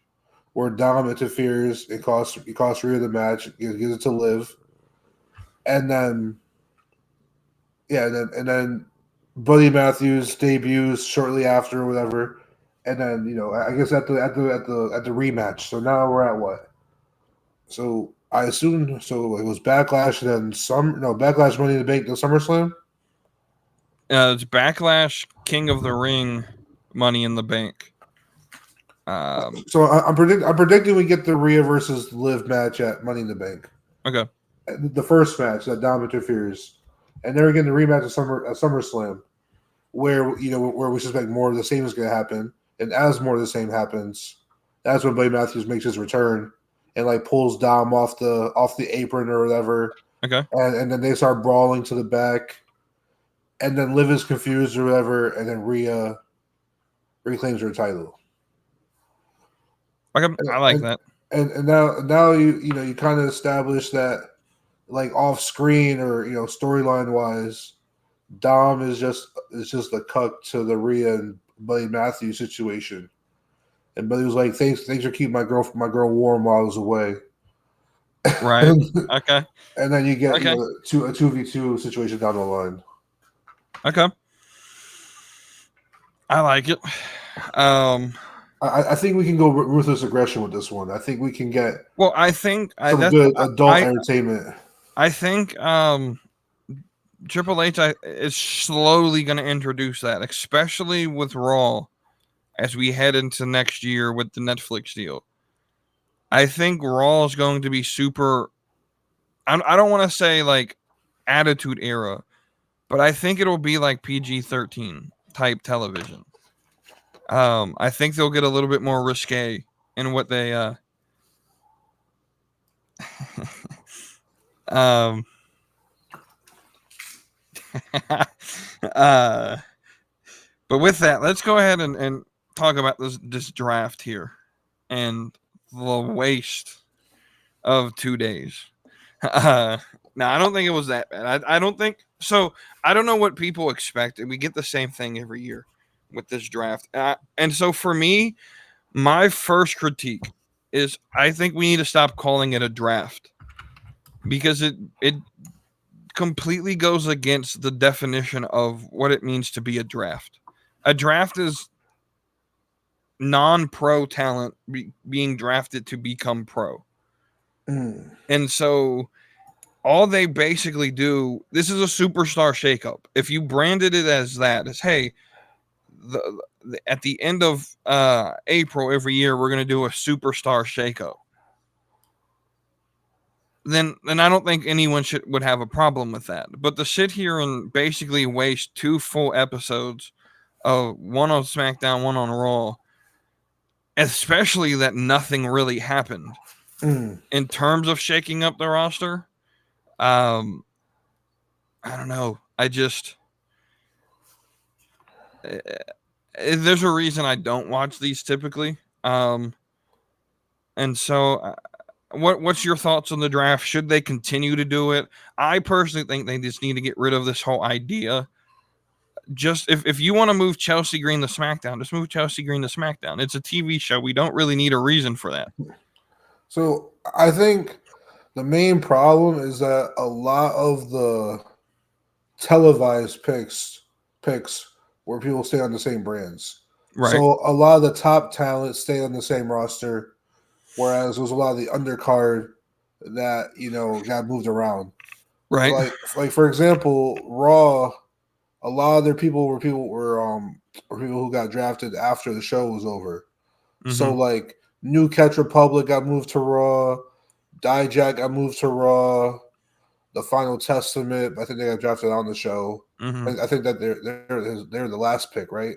S3: where Dom interferes and costs Rhea the match, gives it to Liv, and then and then Buddy Matthews debuts shortly after or whatever, and then I guess at the rematch. So now we're at what? So I assume it was Backlash and then Backlash Money in the Bank, the SummerSlam.
S2: It's Backlash, King of the Ring, Money in the Bank.
S3: So I'm predicting we get the Rhea versus Liv match at Money in the Bank.
S2: Okay.
S3: The first match that Dom interferes, and then we're getting the rematch at SummerSlam, where we suspect more of the same is going to happen, and as more of the same happens, that's when Buddy Matthews makes his return and like pulls Dom off the apron or whatever.
S2: Okay.
S3: And then they start brawling to the back, and then Liv is confused or whatever, and then Rhea reclaims her title.
S2: I like that.
S3: And now you kind of establish that, like, off screen or storyline wise, Dom is just a cuck to the Rhea and Buddy Matthews situation. And Buddy was like, thanks for keeping my girl warm while I was away.
S2: Right. Okay.
S3: And then you get a 2v2 situation down the line.
S2: Okay. I like it.
S3: I think we can go ruthless aggression with this one. I think we can get
S2: I think
S3: some good adult entertainment.
S2: I think Triple H is slowly going to introduce that, especially with Raw, as we head into next year with the Netflix deal. I think Raw is going to be super. I don't want to say like Attitude Era, but I think it'll be like PG-13 type television. I think they'll get a little bit more risque in what they but with that, let's go ahead and talk about this draft here and the waste of 2 days. Now, I don't think it was that bad. I don't think so. I don't know what people expect, and we get the same thing every year with this draft. And so for me, my first critique is I think we need to stop calling it a draft, because it completely goes against the definition of what it means to be a draft. A draft is non-pro talent being drafted to become pro. And so all they basically do, this is a superstar shakeup. If you branded it as that, as hey, at the end of April every year, we're going to do a superstar shakeup, then I don't think anyone would have a problem with that. But to sit here and basically waste 2 full episodes of one on SmackDown, one on Raw, especially that nothing really happened in terms of shaking up the roster, I don't know. There's a reason I don't watch these typically. And so what's your thoughts on the draft? Should they continue to do it? I personally think they just need to get rid of this whole idea. Just if you want to move Chelsea Green to SmackDown, just move Chelsea Green to SmackDown. It's a TV show. We don't really need a reason for that.
S3: So I think the main problem is that a lot of the televised picks where people stay on the same brands.
S2: Right.
S3: So a lot of the top talent stay on the same roster, whereas there was a lot of the undercard that got moved around.
S2: Right.
S3: Like for example, Raw, a lot of their people were people who got drafted after the show was over. Mm-hmm. So like New Catch Republic got moved to Raw, Dijak got moved to Raw, the Final Testament. I think they got drafted on the show.
S2: Mm-hmm.
S3: I think that they're the last pick, right?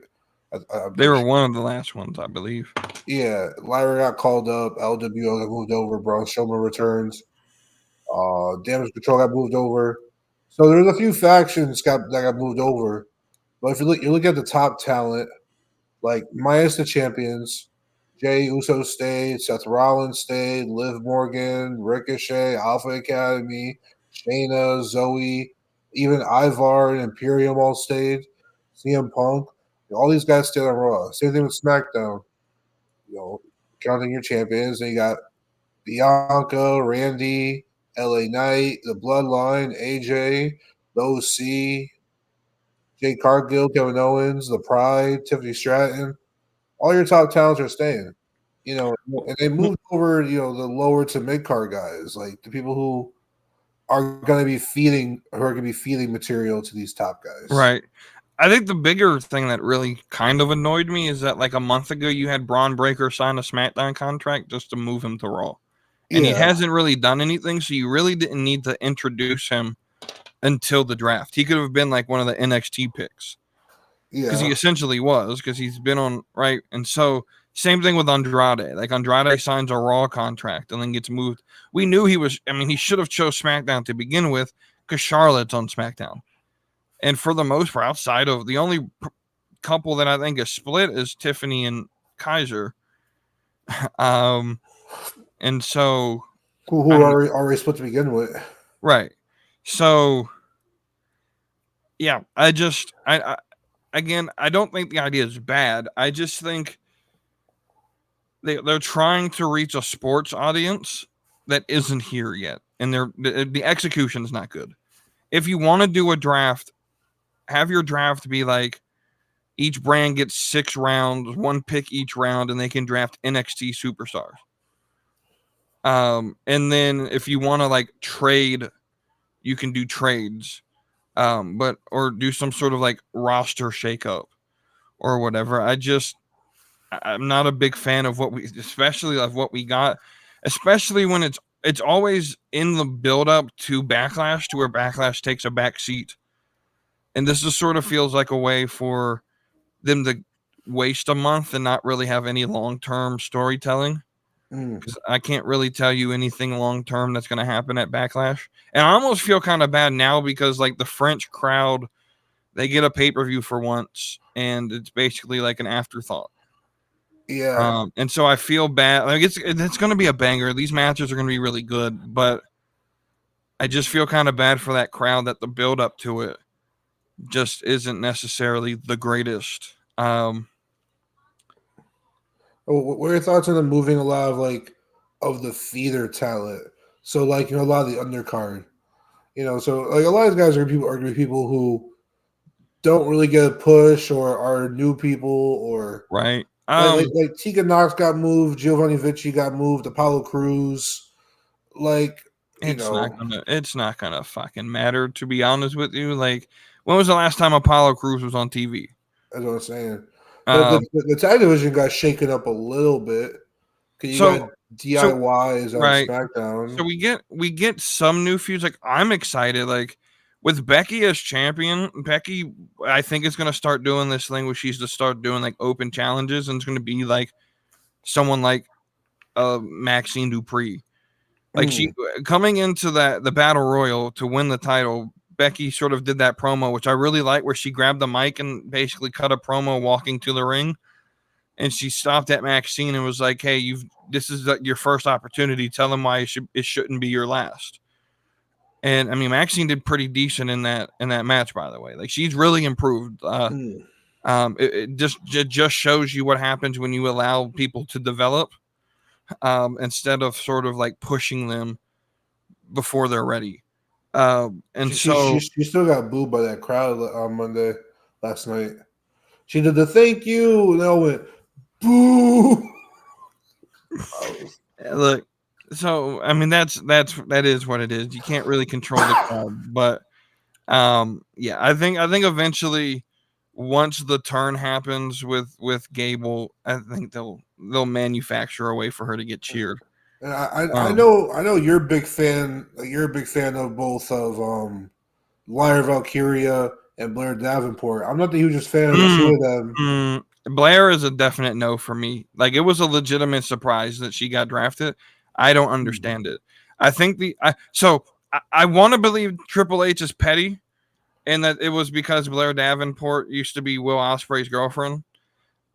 S2: They were one of the last ones, I believe.
S3: Yeah, Lyra got called up. LWO got moved over. Braun Strowman returns. Damage Control got moved over. So there's a few factions that got moved over. But if you look at the top talent, like minus the champions, Jey Uso stayed, Seth Rollins stayed, Liv Morgan, Ricochet, Alpha Academy, Shayna, Zoe, even Ivar and Imperium all stayed. CM Punk, all these guys stayed on Raw. Same thing with SmackDown. Counting your champions, and you got Bianca, Randy, LA Knight, the Bloodline, AJ, the OC, Jade Cargill, Kevin Owens, the Pride, Tiffany Stratton. All your top talents are staying. And they moved over, the lower to mid card guys, like the people who are going to be feeding material to these top guys.
S2: Right. I think the bigger thing that really kind of annoyed me is that like a month ago you had Braun Breaker sign a SmackDown contract just to move him to Raw. And he hasn't really done anything, so you really didn't need to introduce him until the draft. He could have been like one of the NXT picks. Yeah. Because he essentially was, because he's been on, right? And so, same thing with Andrade. Like, Andrade signs a Raw contract and then gets moved. We knew he should have chose SmackDown to begin with, because Charlotte's on SmackDown. And for the most part, outside of the only couple that I think is split is Tiffany and Kaiser. And so
S3: who already split to begin with.
S2: Right. So yeah, I don't think the idea is bad. I just think they're trying to reach a sports audience that isn't here yet. And the execution is not good. If you want to do a draft, have your draft be like each brand gets 6 rounds, 1 pick each round, and they can draft NXT superstars. And then if you want to like trade, you can do trades, or do some sort of like roster shakeup or whatever. I'm not a big fan of what we got, especially when it's always in the build up to Backlash, to where Backlash takes a back seat. And this just sort of feels like a way for them to waste a month and not really have any long-term storytelling. Because I can't really tell you anything long-term that's going to happen at Backlash. And I almost feel kind of bad now because like the French crowd, they get a pay-per-view for once and it's basically like an afterthought.
S3: Yeah.
S2: And so I feel bad. Like it's going to be a banger. These matches are going to be really good, but I just feel kind of bad for that crowd that the build up to it just isn't necessarily the greatest.
S3: What are your thoughts on them moving a lot of the feeder talent? So a lot of the undercard, so like a lot of guys are going to be people who don't really get a push or are new people or
S2: right.
S3: Like Tegan Knox got moved, Giovanni Vinci got moved, Apollo Crews,
S2: it's not gonna fucking matter, to be honest with you. Like, when was the last time Apollo Crews was on TV?
S3: That's what I'm saying. The tag division got shaken up a little bit. You got DIY on SmackDown.
S2: So we get some new feuds. Like, I'm excited. Like, with Becky as champion, Becky, I think is going to start doing this thing where she's to start doing like open challenges, and it's going to be like someone like Maxine Dupree. Like she coming into the Battle Royal to win the title. Becky sort of did that promo, which I really like, where she grabbed the mic and basically cut a promo walking to the ring. And she stopped at Maxine and was like, "Hey, this is your first opportunity. Tell them why it shouldn't be your last." And I mean, Maxine did pretty decent in that match, by the way. Like, she's really improved. It just shows you what happens when you allow people to develop, instead of sort of like pushing them before they're ready. She
S3: still got booed by that crowd on Monday last night. She did the thank you, and they all went boo.
S2: Look, so I mean that is what it is. You can't really control the crowd, but yeah, I think eventually, once the turn happens with Gable, I think they'll manufacture a way for her to get cheered.
S3: And I know you're a big fan. You're a big fan of both of Lyra Valkyria and Blair Davenport. I'm not the hugest fan of the two of them.
S2: Blair is a definite no for me. Like, it was a legitimate surprise that she got drafted. I don't understand it. I think I want to believe Triple H is petty, and that it was because Blair Davenport used to be Will Ospreay's girlfriend.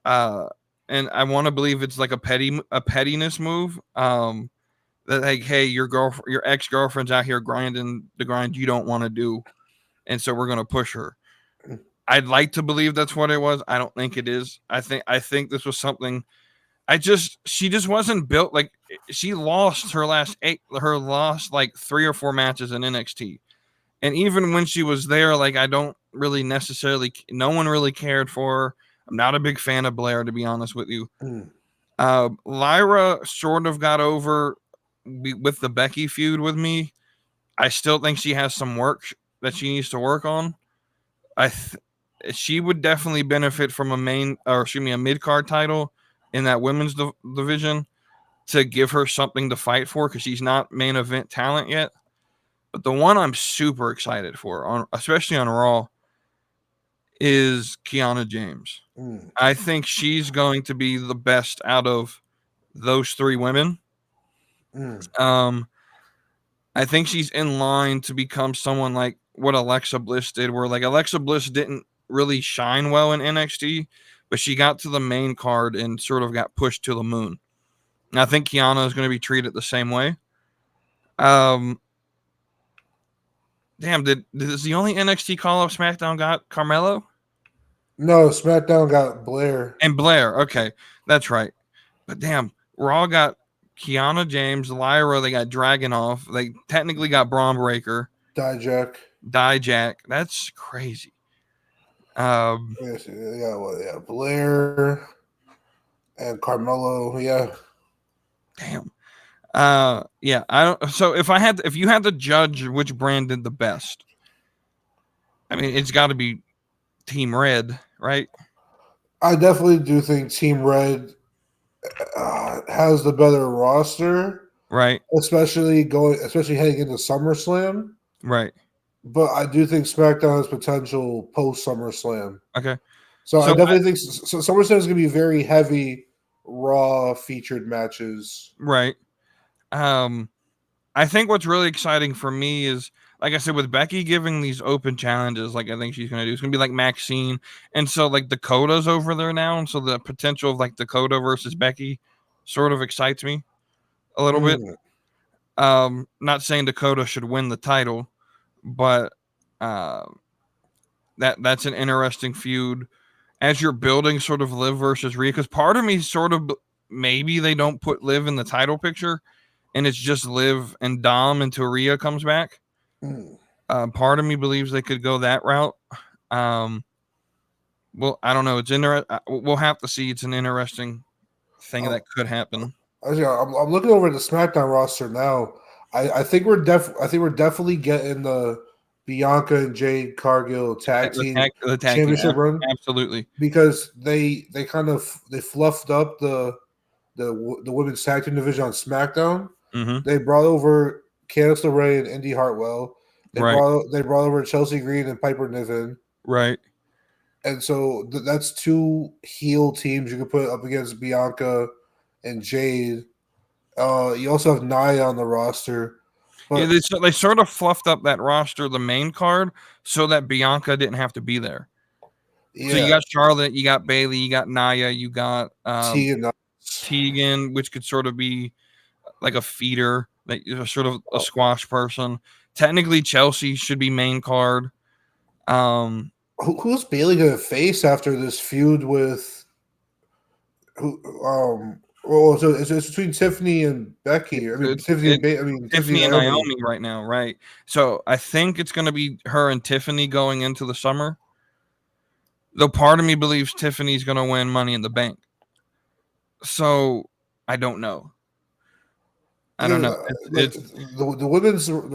S2: And I want to believe it's like a pettiness move. That, like, hey, your ex-girlfriend's out here grinding the grind you don't want to do, and so we're gonna push her. I'd like to believe that's what it was. I don't think it is. I think this was something. She just wasn't built. Like, she lost her last like 3 or 4 matches in NXT. And even when she was there, like, I don't really necessarily, no one really cared for her. I'm not a big fan of Blair, to be honest with you. Lyra sort of got over with the Becky feud with me. I still think she has some work that she needs to work on. She would definitely benefit from a mid-card title in that women's division to give her something to fight for, because she's not main event talent yet. But the one I'm super excited for, especially on Raw, is Kiana James. I think she's going to be the best out of those 3 women. I think she's in line to become someone like what Alexa Bliss did, where, like, Alexa Bliss didn't really shine well in NXT, but she got to the main card and sort of got pushed to the moon. And I think Kiana is going to be treated the same way. Damn, is the only NXT call-up SmackDown got Carmelo?
S3: No, SmackDown got Blair.
S2: And Blair, okay. That's right. But damn, Raw got Kiana James, Lyra, they got Dragunov. They technically got Braun Breaker. Dijak. That's crazy.
S3: Yeah, Blair and Carmelo, yeah.
S2: Damn. Yeah, I don't. So if you had to judge which brand did the best, I mean, it's got to be Team Red, right?
S3: I definitely do think Team Red has the better roster,
S2: right?
S3: Especially heading into SummerSlam,
S2: right?
S3: But I do think SmackDown has potential post SummerSlam.
S2: Okay,
S3: so I definitely think SummerSlam is going to be very heavy Raw featured matches,
S2: right? I think what's really exciting for me is, like I said, with Becky giving these open challenges, like I think she's going to do, it's going to be like Maxine. And so, like, Dakota's over there now. And so the potential of, like, Dakota versus Becky sort of excites me a little bit. Not saying Dakota should win the title, but that's an interesting feud as you're building sort of Liv versus Rhea. Because part of me sort of, maybe they don't put Liv in the title picture and it's just Liv and Dom until Rhea comes back. Part of me believes they could go that route. Well, I don't know. It's we'll have to see. It's an interesting thing that could happen.
S3: I'm looking over the SmackDown roster now. I think we're definitely getting the Bianca and Jade Cargill tag team championship run.
S2: Absolutely,
S3: because they fluffed up the women's tag team division on SmackDown. They brought over Candice LeRae and Indy Hartwell. They brought over Chelsea Green and Piper Niven.
S2: Right.
S3: And so that's 2 heel teams you could put up against Bianca and Jade. You also have Nia on the roster.
S2: But yeah, they sort of fluffed up that roster, the main card, so that Bianca didn't have to be there. Yeah. So you got Charlotte, you got Bayley, you got Nia, you got Tegan, which could sort of be like a feeder, like sort of a squash person. Technically, Chelsea should be main card.
S3: Who's Bayley going to face after this feud with? So it's between Tiffany and Becky. Tiffany
S2: and Naomi right now, right? So I think it's going to be her and Tiffany going into the summer. Though part of me believes Tiffany's going to win Money in the Bank. So I don't know. I don't know.
S3: The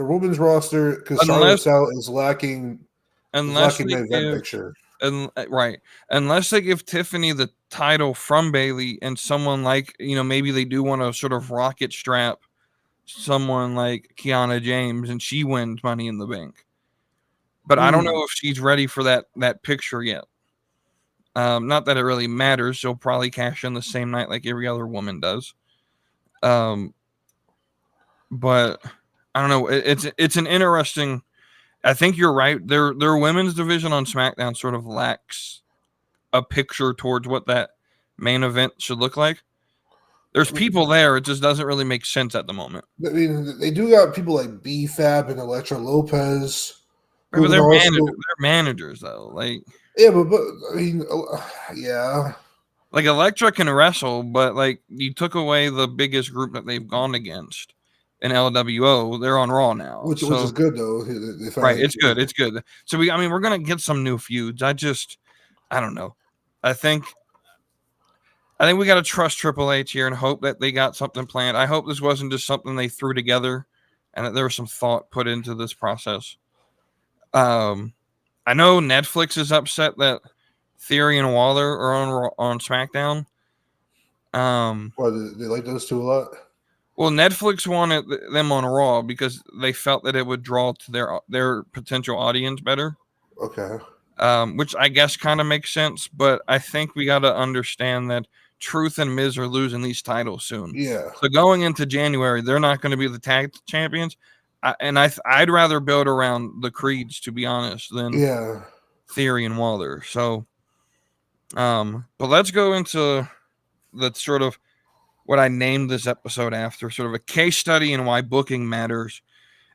S3: women's roster, because Charlotte's out, is lacking.
S2: Unless
S3: the event picture.
S2: And right, unless they give Tiffany the title from Bayley and someone like, maybe they do want to sort of rocket strap someone like Kiana James and she wins Money in the Bank. But I don't know if she's ready for that picture yet. Not that it really matters. She'll probably cash in the same night like every other woman does. But I don't know. It's an interesting. I think you're right. Their women's division on SmackDown sort of lacks a picture towards what that main event should look like. There's people there. It just doesn't really make sense at the moment.
S3: I mean, they do got people like B-Fab and Elektra Lopez.
S2: But they're managers, though. Like,
S3: yeah, but I mean, yeah.
S2: Like Elektra can wrestle, but like you took away the biggest group that they've gone against in LWO. They're on Raw now,
S3: which is good though.
S2: Right, it's good. It's good. So we're gonna get some new feuds. I don't know. I think we got to trust Triple H here and hope that they got something planned. I hope this wasn't just something they threw together and that there was some thought put into this process. I know Netflix is upset that Theory and Waller are on SmackDown.
S3: Well, they like those two a lot.
S2: Well, Netflix wanted them on Raw because they felt that it would draw to their potential audience better.
S3: Okay.
S2: Which I guess kind of makes sense, but I think we got to understand that Truth and Miz are losing these titles soon.
S3: Yeah.
S2: So going into January, they're not going to be the tag champions. I'd rather build around the Creeds, to be honest, than Theory and Waller. So, but let's go into the sort of what I named this episode after, sort of a case study in why booking matters.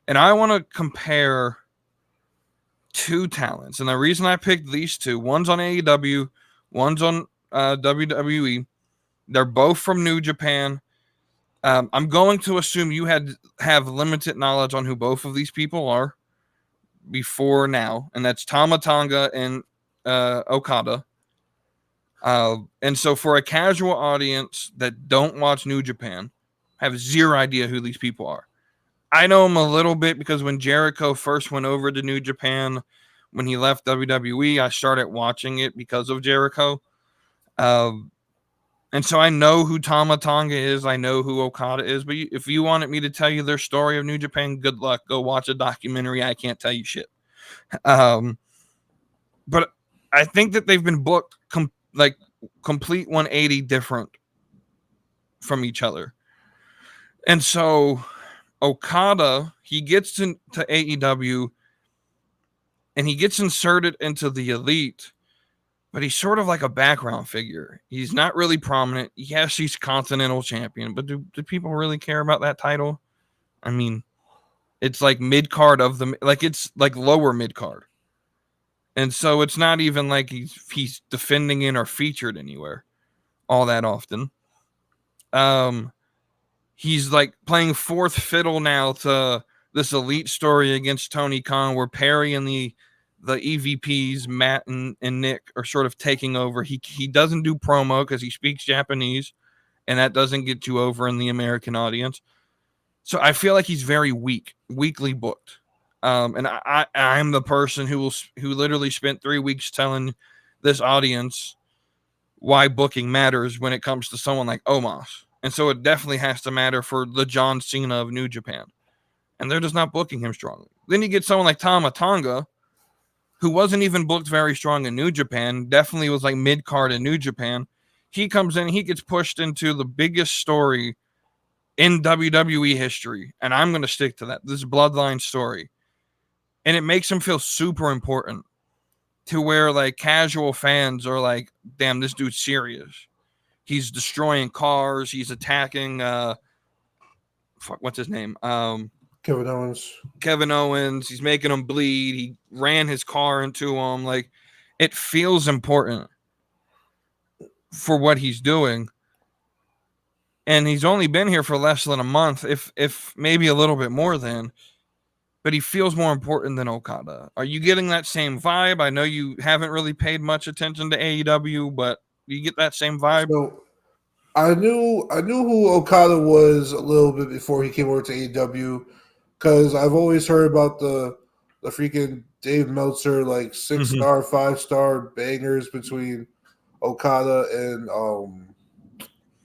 S2: And I want to compare two talents. And the reason I picked these two, one's on AEW, one's on WWE. They're both from New Japan. I'm going to assume you have limited knowledge on who both of these people are before now, and that's Tama Tonga and Okada. And so for a casual audience that don't watch New Japan, have zero idea who these people are. I know them a little bit because when Jericho first went over to New Japan, when he left WWE, I started watching it because of Jericho. And so I know who Tama Tonga is. I know who Okada is. But if you wanted me to tell you their story of New Japan, good luck. Go watch a documentary. I can't tell you shit. But I think that they've been booked complete 180 different from each other. And so Okada, he gets into AEW and he gets inserted into the Elite. But he's sort of like a background figure. He's not really prominent. Yes, he's Continental Champion, but do people really care about that title? I mean, it's like mid-card it's like lower mid-card. And so it's not even like he's defending it or featured anywhere all that often. He's like playing fourth fiddle now to this Elite story against Tony Khan, where Perry and the EVPs, Matt and Nick, are sort of taking over. He doesn't do promo because he speaks Japanese, and that doesn't get you over in the American audience. So I feel like he's very weakly booked. And I'm the person who literally spent 3 weeks telling this audience why booking matters when it comes to someone like Omos. And so it definitely has to matter for the John Cena of New Japan. And they're just not booking him strongly. Then you get someone like Tama Tonga, who wasn't even booked very strong in New Japan, definitely was like mid-card in New Japan. He comes in, he gets pushed into the biggest story in WWE history, and I'm going to stick to that, this Bloodline story. And it makes him feel super important to where like casual fans are like, damn, this dude's serious. He's destroying cars. He's attacking, what's his name?
S3: Kevin Owens.
S2: He's making him bleed. He ran his car into him. Like, it feels important for what he's doing. And he's only been here for less than a month, if maybe a little bit more than. But he feels more important than Okada. Are you getting that same vibe? I know you haven't really paid much attention to AEW, but do you get that same vibe?
S3: So I knew who Okada was a little bit before he came over to AEW. Because I've always heard about the freaking Dave Meltzer, like 6-star, 5-star bangers between Okada and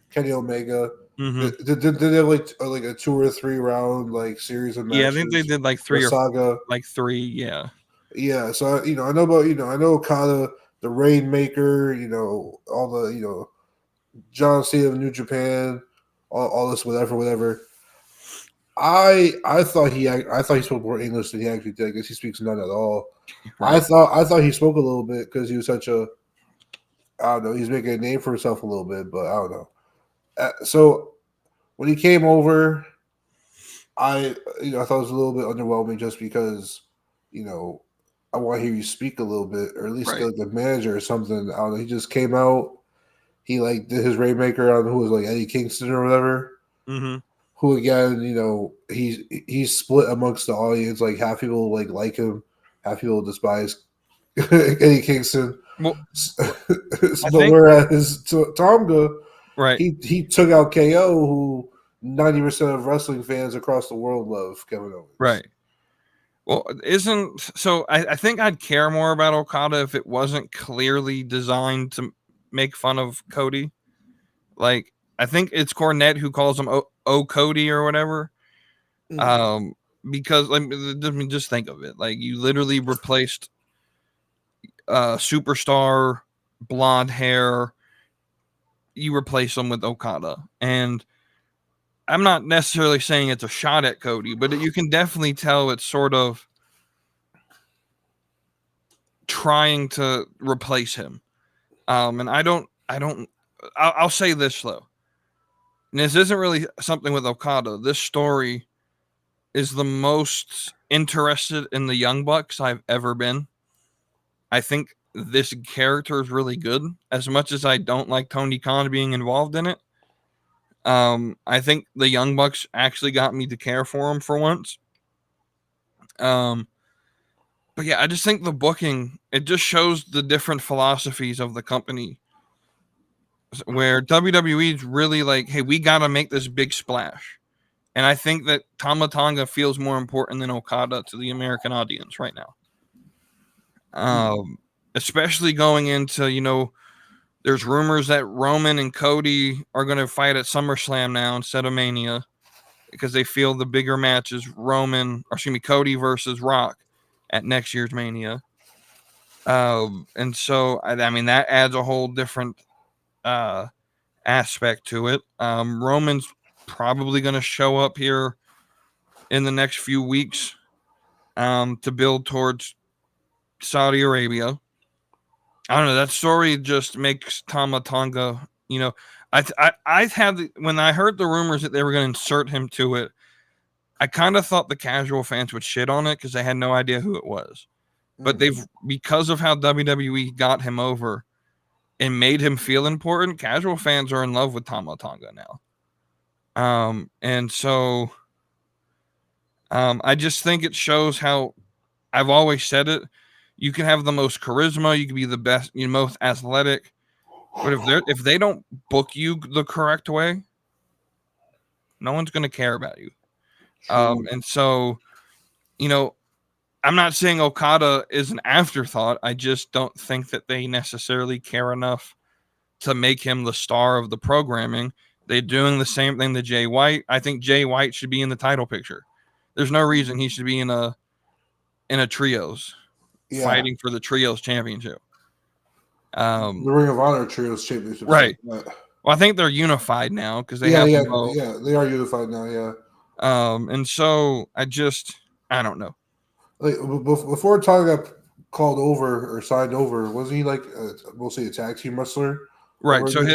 S3: Kenny Omega. Did they have like a 2 or 3 round like series of matches?
S2: Yeah, I think they did like 3 or
S3: saga.
S2: Like 3, yeah.
S3: Yeah, so I know about I know Okada, the Rainmaker, all the John Cena of New Japan, all this whatever. I thought he spoke more English than he actually did. I guess he speaks none at all. Right. I thought he spoke a little bit because he was such a, I don't know, he's making a name for himself a little bit, but I don't know. So when he came over, I thought it was a little bit underwhelming just because I want to hear you speak a little bit, or at least get like a manager or something. I don't know. He just came out. He like did his Rainmaker on who was like Eddie Kingston or whatever. Who again, he's split amongst the audience. Like half people like him, half people despise Eddie Kingston.
S2: Well,
S3: whereas Tonga,
S2: he
S3: took out KO, who 90% of wrestling fans across the world love Kevin Owens.
S2: Right. Well, I think I'd care more about Okada if it wasn't clearly designed to make fun of Cody. Like, I think it's Cornette who calls him Cody or whatever. Because just think of it. Like, you literally replaced superstar blonde hair. You replace them with Okada. And I'm not necessarily saying it's a shot at Cody, but you can definitely tell it's sort of trying to replace him. And I'll say this though. And this isn't really something with Okada. This story is the most interested in the Young Bucks I've ever been. I think this character is really good. As much as I don't like Tony Khan being involved in it, I think the Young Bucks actually got me to care for him for once. But yeah, I just think the booking, it just shows the different philosophies of the company. Where WWE is really like, hey, we got to make this big splash. And I think that Tama Tonga feels more important than Okada to the American audience right now. Especially going into, there's rumors that Roman and Cody are going to fight at SummerSlam now instead of Mania because they feel the bigger match is Cody versus Rock at next year's Mania. And so, I mean, that adds a whole different aspect to it. Roman's probably going to show up here in the next few weeks to build towards Saudi Arabia. I don't know. That story just makes Tama Tonga, I had when I heard the rumors that they were going to insert him to it, I kind of thought the casual fans would shit on it because they had no idea who it was. But because of how WWE got him over and made him feel important, casual fans are in love with Tama Tonga now. And so I just think it shows how I've always said it. You can have the most charisma, you can be the best, most athletic, but if they don't book you the correct way, no one's going to care about you. And so, I'm not saying Okada is an afterthought. I just don't think that they necessarily care enough to make him the star of the programming. They're doing the same thing to Jay White. I think Jay White should be in the title picture. There's no reason he should be in a trios. Yeah. Fighting for the trios championship.
S3: The Ring of Honor trios championship.
S2: Right. Well, I think they're unified now because they have them both.
S3: Yeah, they are unified now, yeah.
S2: And so I don't know.
S3: Like before Tonga got called over or signed over, wasn't he like mostly a tag team wrestler?
S2: Right. So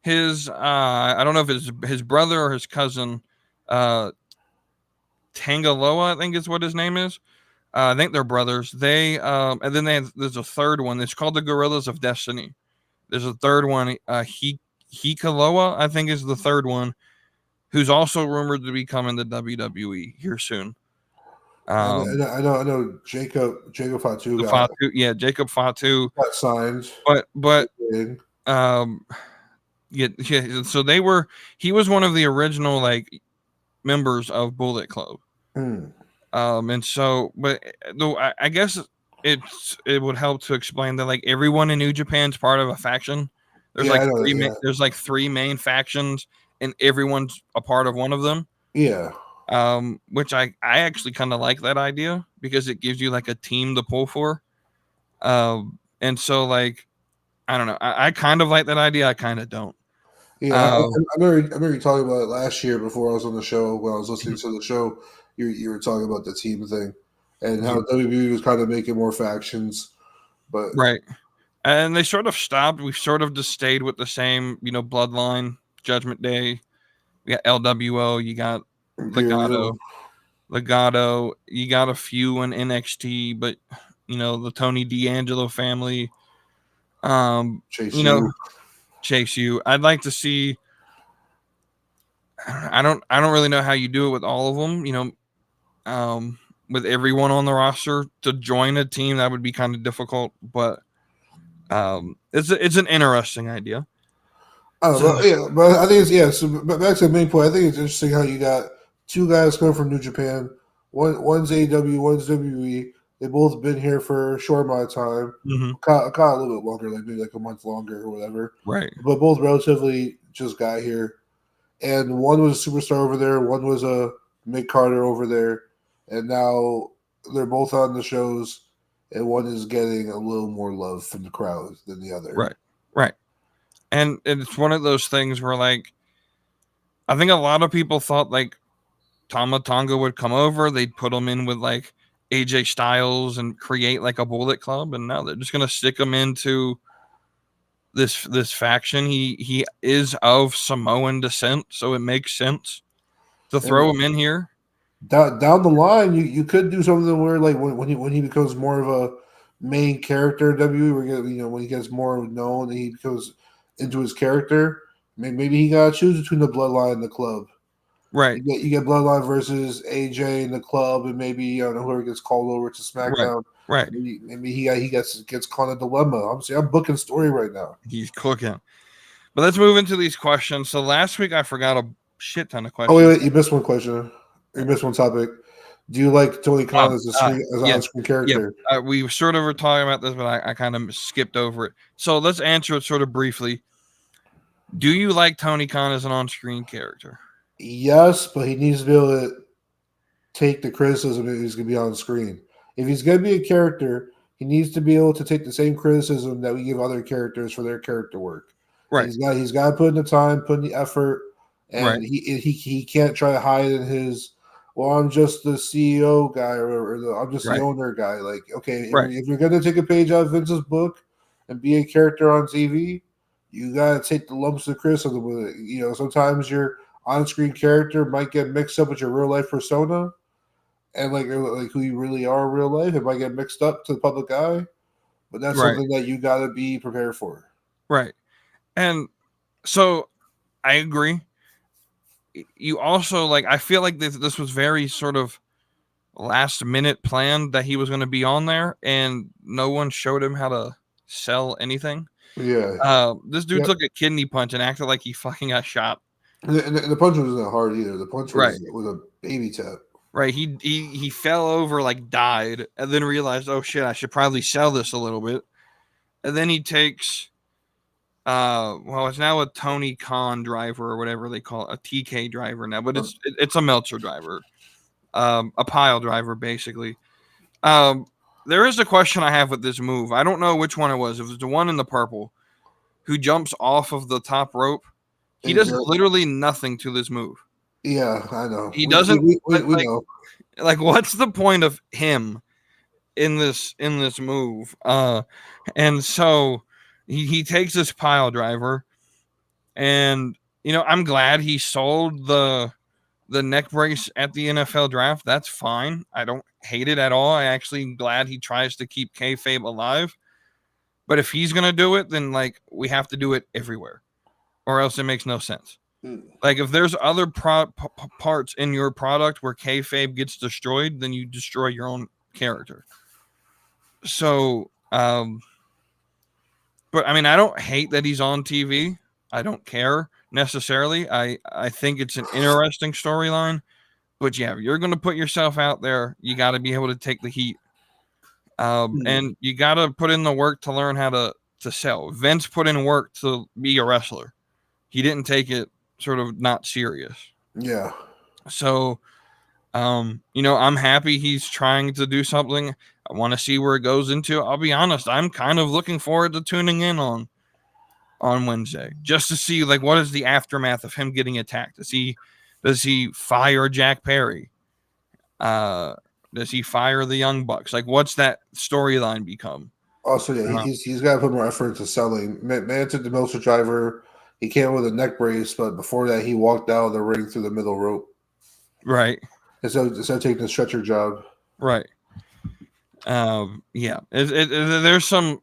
S2: his I don't know if it's his brother or his cousin, Tangaloa, I think is what his name is. I think they're brothers. They and then there's a third one. It's called the Gorillas of Destiny. There's a third one. Hikaloa, I think, is the third one, who's also rumored to be coming to WWE here soon.
S3: I know Jacob Fatu.
S2: Jacob Fatu
S3: got signed.
S2: But so he was one of the original like members of Bullet Club. And so, but though I guess it would help to explain that like everyone in New Japan's part of a faction. There's
S3: Yeah,
S2: like
S3: I know that, yeah.
S2: there's like three main factions, and everyone's a part of one of them.
S3: Yeah.
S2: Which I actually kind of like that idea because it gives you like a team to pull for. And so like I don't know, I kind of like that idea. I kind of don't.
S3: Yeah, I remember you talking about it last year before I was on the show. When I was listening to the show, you were talking about the team thing and how WWE was kind of making more factions. But
S2: Right. And they sort of stopped. We sort of just stayed with the same, bloodline, Judgment Day. You got LWO, you got
S3: Imperial,
S2: Legato, you got a few in NXT, but the Tony D'Angelo family.
S3: Chase
S2: You know,
S3: U.
S2: Chase U. I'd like to see. I don't really know how you do it with all of them. With everyone on the roster to join a team, that would be kind of difficult. But it's an interesting idea.
S3: But I think So back to the main point, I think it's interesting how you got two guys coming from New Japan. One's AEW, one's WWE. They both been here for a short amount of time. Caught a little bit longer, like maybe like a month longer or whatever.
S2: Right.
S3: But both relatively just got here. And one was a superstar over there. One was a mid Carter over there. And now they're both on the shows. And one is getting a little more love from the crowd than the other.
S2: Right. Right. And it's one of those things where, like, I think a lot of people thought, like, Tama Tonga would come over. They'd put him in with, like, AJ Styles and create, like, a Bullet Club. And now they're just going to stick him into this faction. He is of Samoan descent, so it makes sense to throw him in here.
S3: Down the line, you could do something where, like, when he becomes more of a main character in WWE, where when he gets more known and he becomes into his character, maybe he gotta choose between the Bloodline and the Club.
S2: Right.
S3: You get Bloodline versus AJ in the Club, and maybe whoever gets called over to SmackDown.
S2: Right.
S3: Maybe he gets caught in a dilemma. I'm booking story right now.
S2: He's cooking. But let's move into these questions. So last week I forgot a shit ton of questions.
S3: Oh wait, you missed one question. You missed one topic. Do you like Tony Khan as an on-screen character?
S2: Yeah. We sort of were talking about this, but I kind of skipped over it. So let's answer it sort of briefly. Do you like Tony Khan as an on-screen character?
S3: Yes, but he needs to be able to take the criticism if he's going to be on screen. If he's going to be a character, he needs to be able to take the same criticism that we give other characters for their character work.
S2: Right.
S3: He's got to put in the time, put in the effort, and
S2: right.
S3: he can't try to hide in his, well, I'm just the CEO guy or I'm just the owner guy. Like, okay, if you're going to take a page out of Vince's book and be a character on TV, you got to take the lumps of criticism with it. Sometimes your on-screen character might get mixed up with your real-life persona and like who you really are in real life. It might get mixed up to the public eye, but that's something that you got to be prepared for.
S2: Right. And so I agree. You also, like, I feel like this was very sort of last minute planned that he was going to be on there, and no one showed him how to sell anything.
S3: Yeah.
S2: This dude took a kidney punch and acted like he fucking got shot.
S3: And the punch wasn't hard either. The punch was a baby tap.
S2: Right. He fell over, like, died, and then realized, oh shit, I should probably sell this a little bit. And then he takes it's now a Tony Khan driver or whatever they call it, a TK driver now, but it's a Meltzer driver, a pile driver basically. There is a question I have with this move. I don't know which one it was. It was the one in the purple who jumps off of the top rope. He does literally nothing to this move.
S3: Yeah, I know.
S2: He doesn't.
S3: We know.
S2: Like, what's the point of him in this move? And so he takes this pile driver, and I'm glad he sold the neck brace at the NFL draft. That's fine. I don't hate it at all. I actually am glad he tries to keep kayfabe alive. But if he's gonna do it, then like we have to do it everywhere, or else it makes no sense. Like, if there's other parts in your product where kayfabe gets destroyed, then you destroy your own character. So, but I mean, I don't hate that he's on TV. I don't care necessarily. I think it's an interesting storyline, But yeah, you're going to put yourself out there. You got to be able to take the heat. And you got to put in the work to learn how to sell. Vince put in work to be a wrestler. He didn't take it sort of not serious.
S3: Yeah.
S2: So, I'm happy he's trying to do something. I want to see where it goes into. I'll be honest, I'm kind of looking forward to tuning in on Wednesday just to see like what is the aftermath of him getting attacked. Does he fire Jack Perry? Does he fire the Young Bucks? Like, what's that storyline become?
S3: Also, yeah, he's got to put more effort into selling. Man took the Meltzer driver. He came with a neck brace, but before that, he walked out of the ring through the middle rope.
S2: Right.
S3: Instead of taking the stretcher job.
S2: Right. Yeah. There's some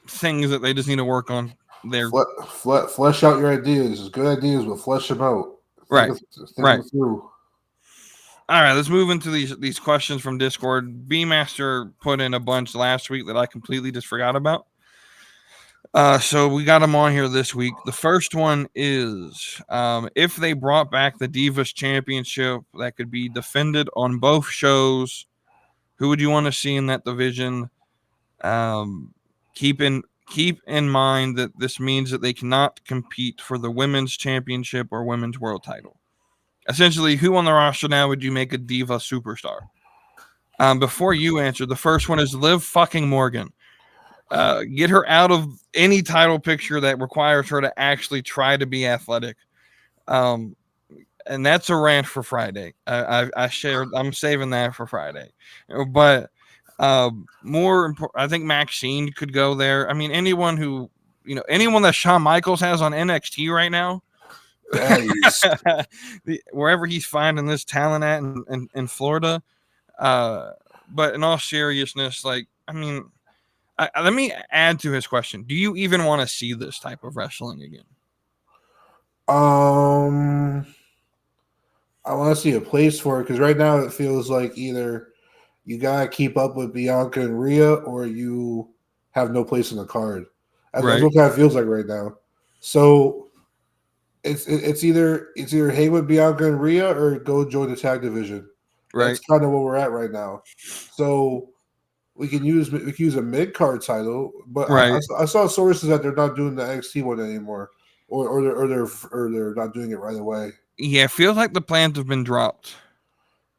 S2: things that they just need to work on there.
S3: Flesh out your ideas. Good ideas, but flesh them out. Think them through.
S2: All right, let's move into these questions from Discord. B-Master put in a bunch last week that I completely just forgot about. So we got them on here this week. The first one is if they brought back the Divas Championship that could be defended on both shows, who would you want to see in that division? Keep in mind that this means that they cannot compete for the Women's Championship or Women's World Title. Essentially, who on the roster now would you make a diva superstar? Before you answer, the first one is Liv fucking Morgan. Get her out of any title picture that requires her to actually try to be athletic. And that's a rant for Friday. I'm saving that for Friday. But more important, I think Maxine could go there. I mean, anyone that Shawn Michaels has on NXT right now. Wherever he's finding this talent at in Florida. But in all seriousness, like, I mean, let me add to his question. Do you even want to see this type of wrestling again?
S3: I want to see a place for it because right now it feels like either you gotta keep up with Bianca and Rhea or you have no place in the card. That's what kind of feels like right now. So it's either hang with Bianca and Rhea or go join the tag division.
S2: Right.
S3: That's kind of where we're at right now. So we can use a mid card title, but I saw sources that they're not doing the NXT one anymore, or they're not doing it right away.
S2: Yeah, it feels like the plans have been dropped.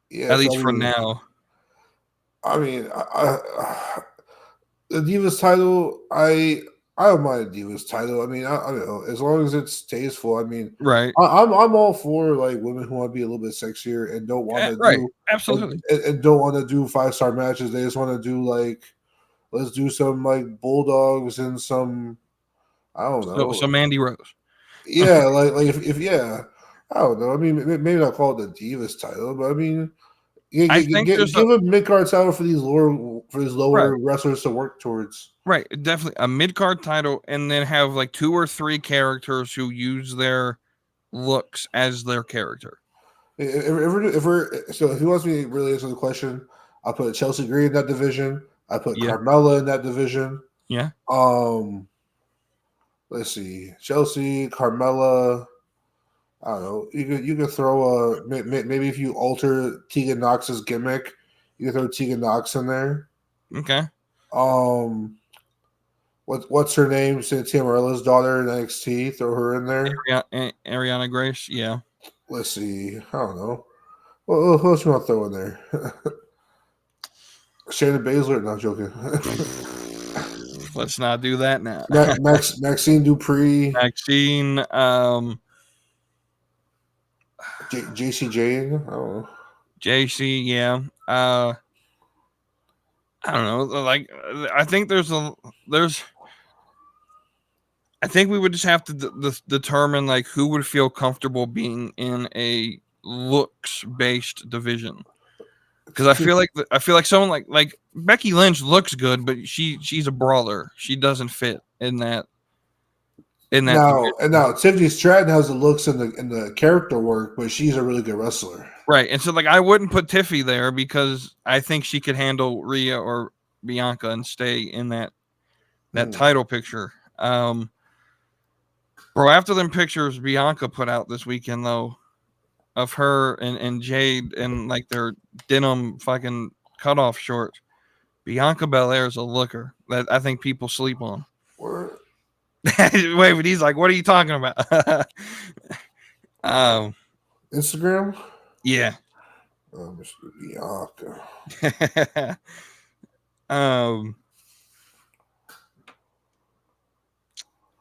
S2: Yeah, at least for now.
S3: I mean, the Divas title, I don't mind a Divas title. I mean, I don't know, as long as it's tasteful. I mean,
S2: right.
S3: I'm all for like women who want to be a little bit sexier and don't want to do
S2: absolutely
S3: and don't want to do 5-star matches. They just want to do like, let's do some like bulldogs and some, I don't know,
S2: some Mandy Rose.
S3: Yeah, like if I don't know. I mean, maybe not call it the Divas title, but I mean, give a mid card title for these lower wrestlers to work towards.
S2: Right, definitely a mid card title, and then have like 2 or 3 characters who use their looks as their character.
S3: So if he wants me to really answer the question, I'll put Chelsea Green in that division. I put Carmella in that division.
S2: Yeah.
S3: Let's see, Chelsea, Carmella. I don't know. You could throw maybe if you alter Tegan Nox's gimmick, you can throw Tegan Nox in there.
S2: Okay.
S3: What's her name? Cynthia Morella's daughter in NXT. Throw her in there.
S2: Ariana Grace. Yeah.
S3: Let's see. I don't know. Well, who else you want to throw in there? Shayna Baszler? Not joking.
S2: Let's not do that now.
S3: Maxine Dupree.
S2: Maxine.
S3: JC Jane. I don't know.
S2: JC. Yeah. I don't know. Like, I think I think we would just have to determine like who would feel comfortable being in a looks-based division. Because I feel like someone like Becky Lynch looks good, but she's a brawler. She doesn't fit in that.
S3: Now Tiffany Stratton has the looks in the character work, but she's a really good wrestler.
S2: Right, and so like I wouldn't put Tiffy there because I think she could handle Rhea or Bianca and stay in that title picture. Bro, after them pictures Bianca put out this weekend though, of her and Jade and like their denim fucking cutoff shorts. Bianca Belair is a looker that I think people sleep on.
S3: Word.
S2: Wait, but he's like, what are you talking about?
S3: Instagram?
S2: Yeah.
S3: Mr. Bianca.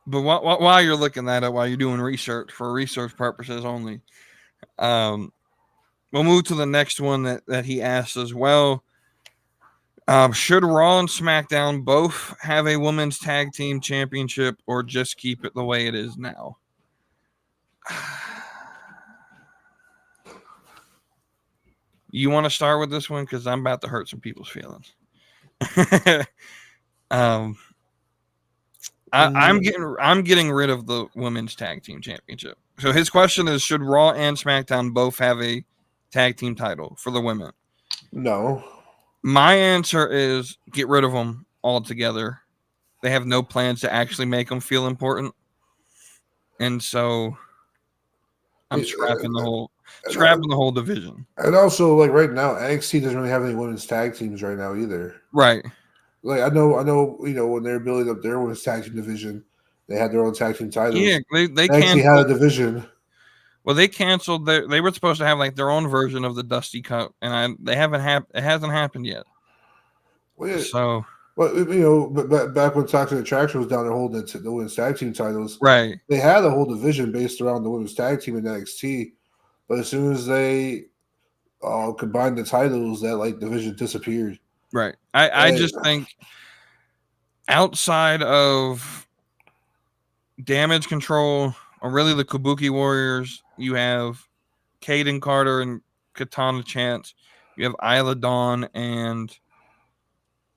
S2: But while you're looking that up, while you're doing research for research purposes only, we'll move to the next one that he asked as well. Should Raw and SmackDown both have a women's tag team championship or just keep it the way it is now? You want to start with this one? Because I'm about to hurt some people's feelings. I'm getting rid of the women's tag team championship. So his question is, should Raw and SmackDown both have a tag team title for the women?
S3: No.
S2: My answer is get rid of them altogether. They have no plans to actually make them feel important. And so I'm scrapping the whole division.
S3: And also, like right now, NXT doesn't really have any women's tag teams right now either.
S2: Right.
S3: Like I know, when they're building up their women's tag team division, they had their own tag team titles.
S2: Yeah, they
S3: actually had a division.
S2: Well, they canceled. They were supposed to have like their own version of the Dusty Cup, and it hasn't happened yet.
S3: Well, yeah.
S2: So,
S3: but back when Toxic Attraction was down there holding the women's tag team titles,
S2: right?
S3: They had a whole division based around the women's tag team in NXT, but as soon as they combined the titles, that like division disappeared.
S2: Right. I just think outside of Damage Control or really the Kabuki Warriors, you have Kaden Carter and Katana Chance. You have Isla Dawn and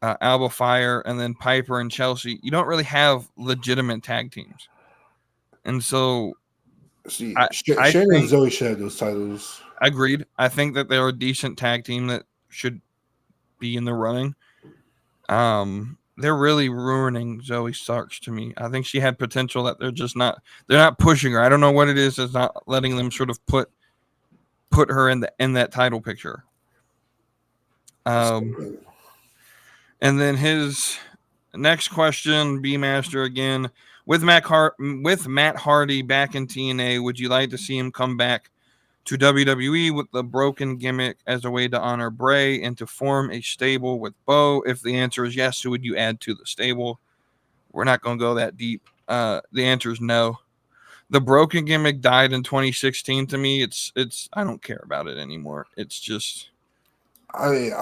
S2: Alba Fire, and then Piper and Chelsea. You don't really have legitimate tag teams. And so
S3: Shayna and Zoe should have those titles.
S2: Agreed. I think that they're a decent tag team that should be in the running. They're really ruining Zoe Starks to me. I think she had potential that they're not pushing her. I don't know what it is that's not letting them sort of put her in that title picture. And then his next question, B Master again, with Matt Hardy back in TNA, would you like to see him come back to WWE with the broken gimmick as a way to honor Brey and to form a stable with Bo? If the answer is yes, who would you add to the stable? We're not going to go that deep. The answer is no. The broken gimmick died in 2016. To me, it's I don't care about it anymore. It's just
S3: I think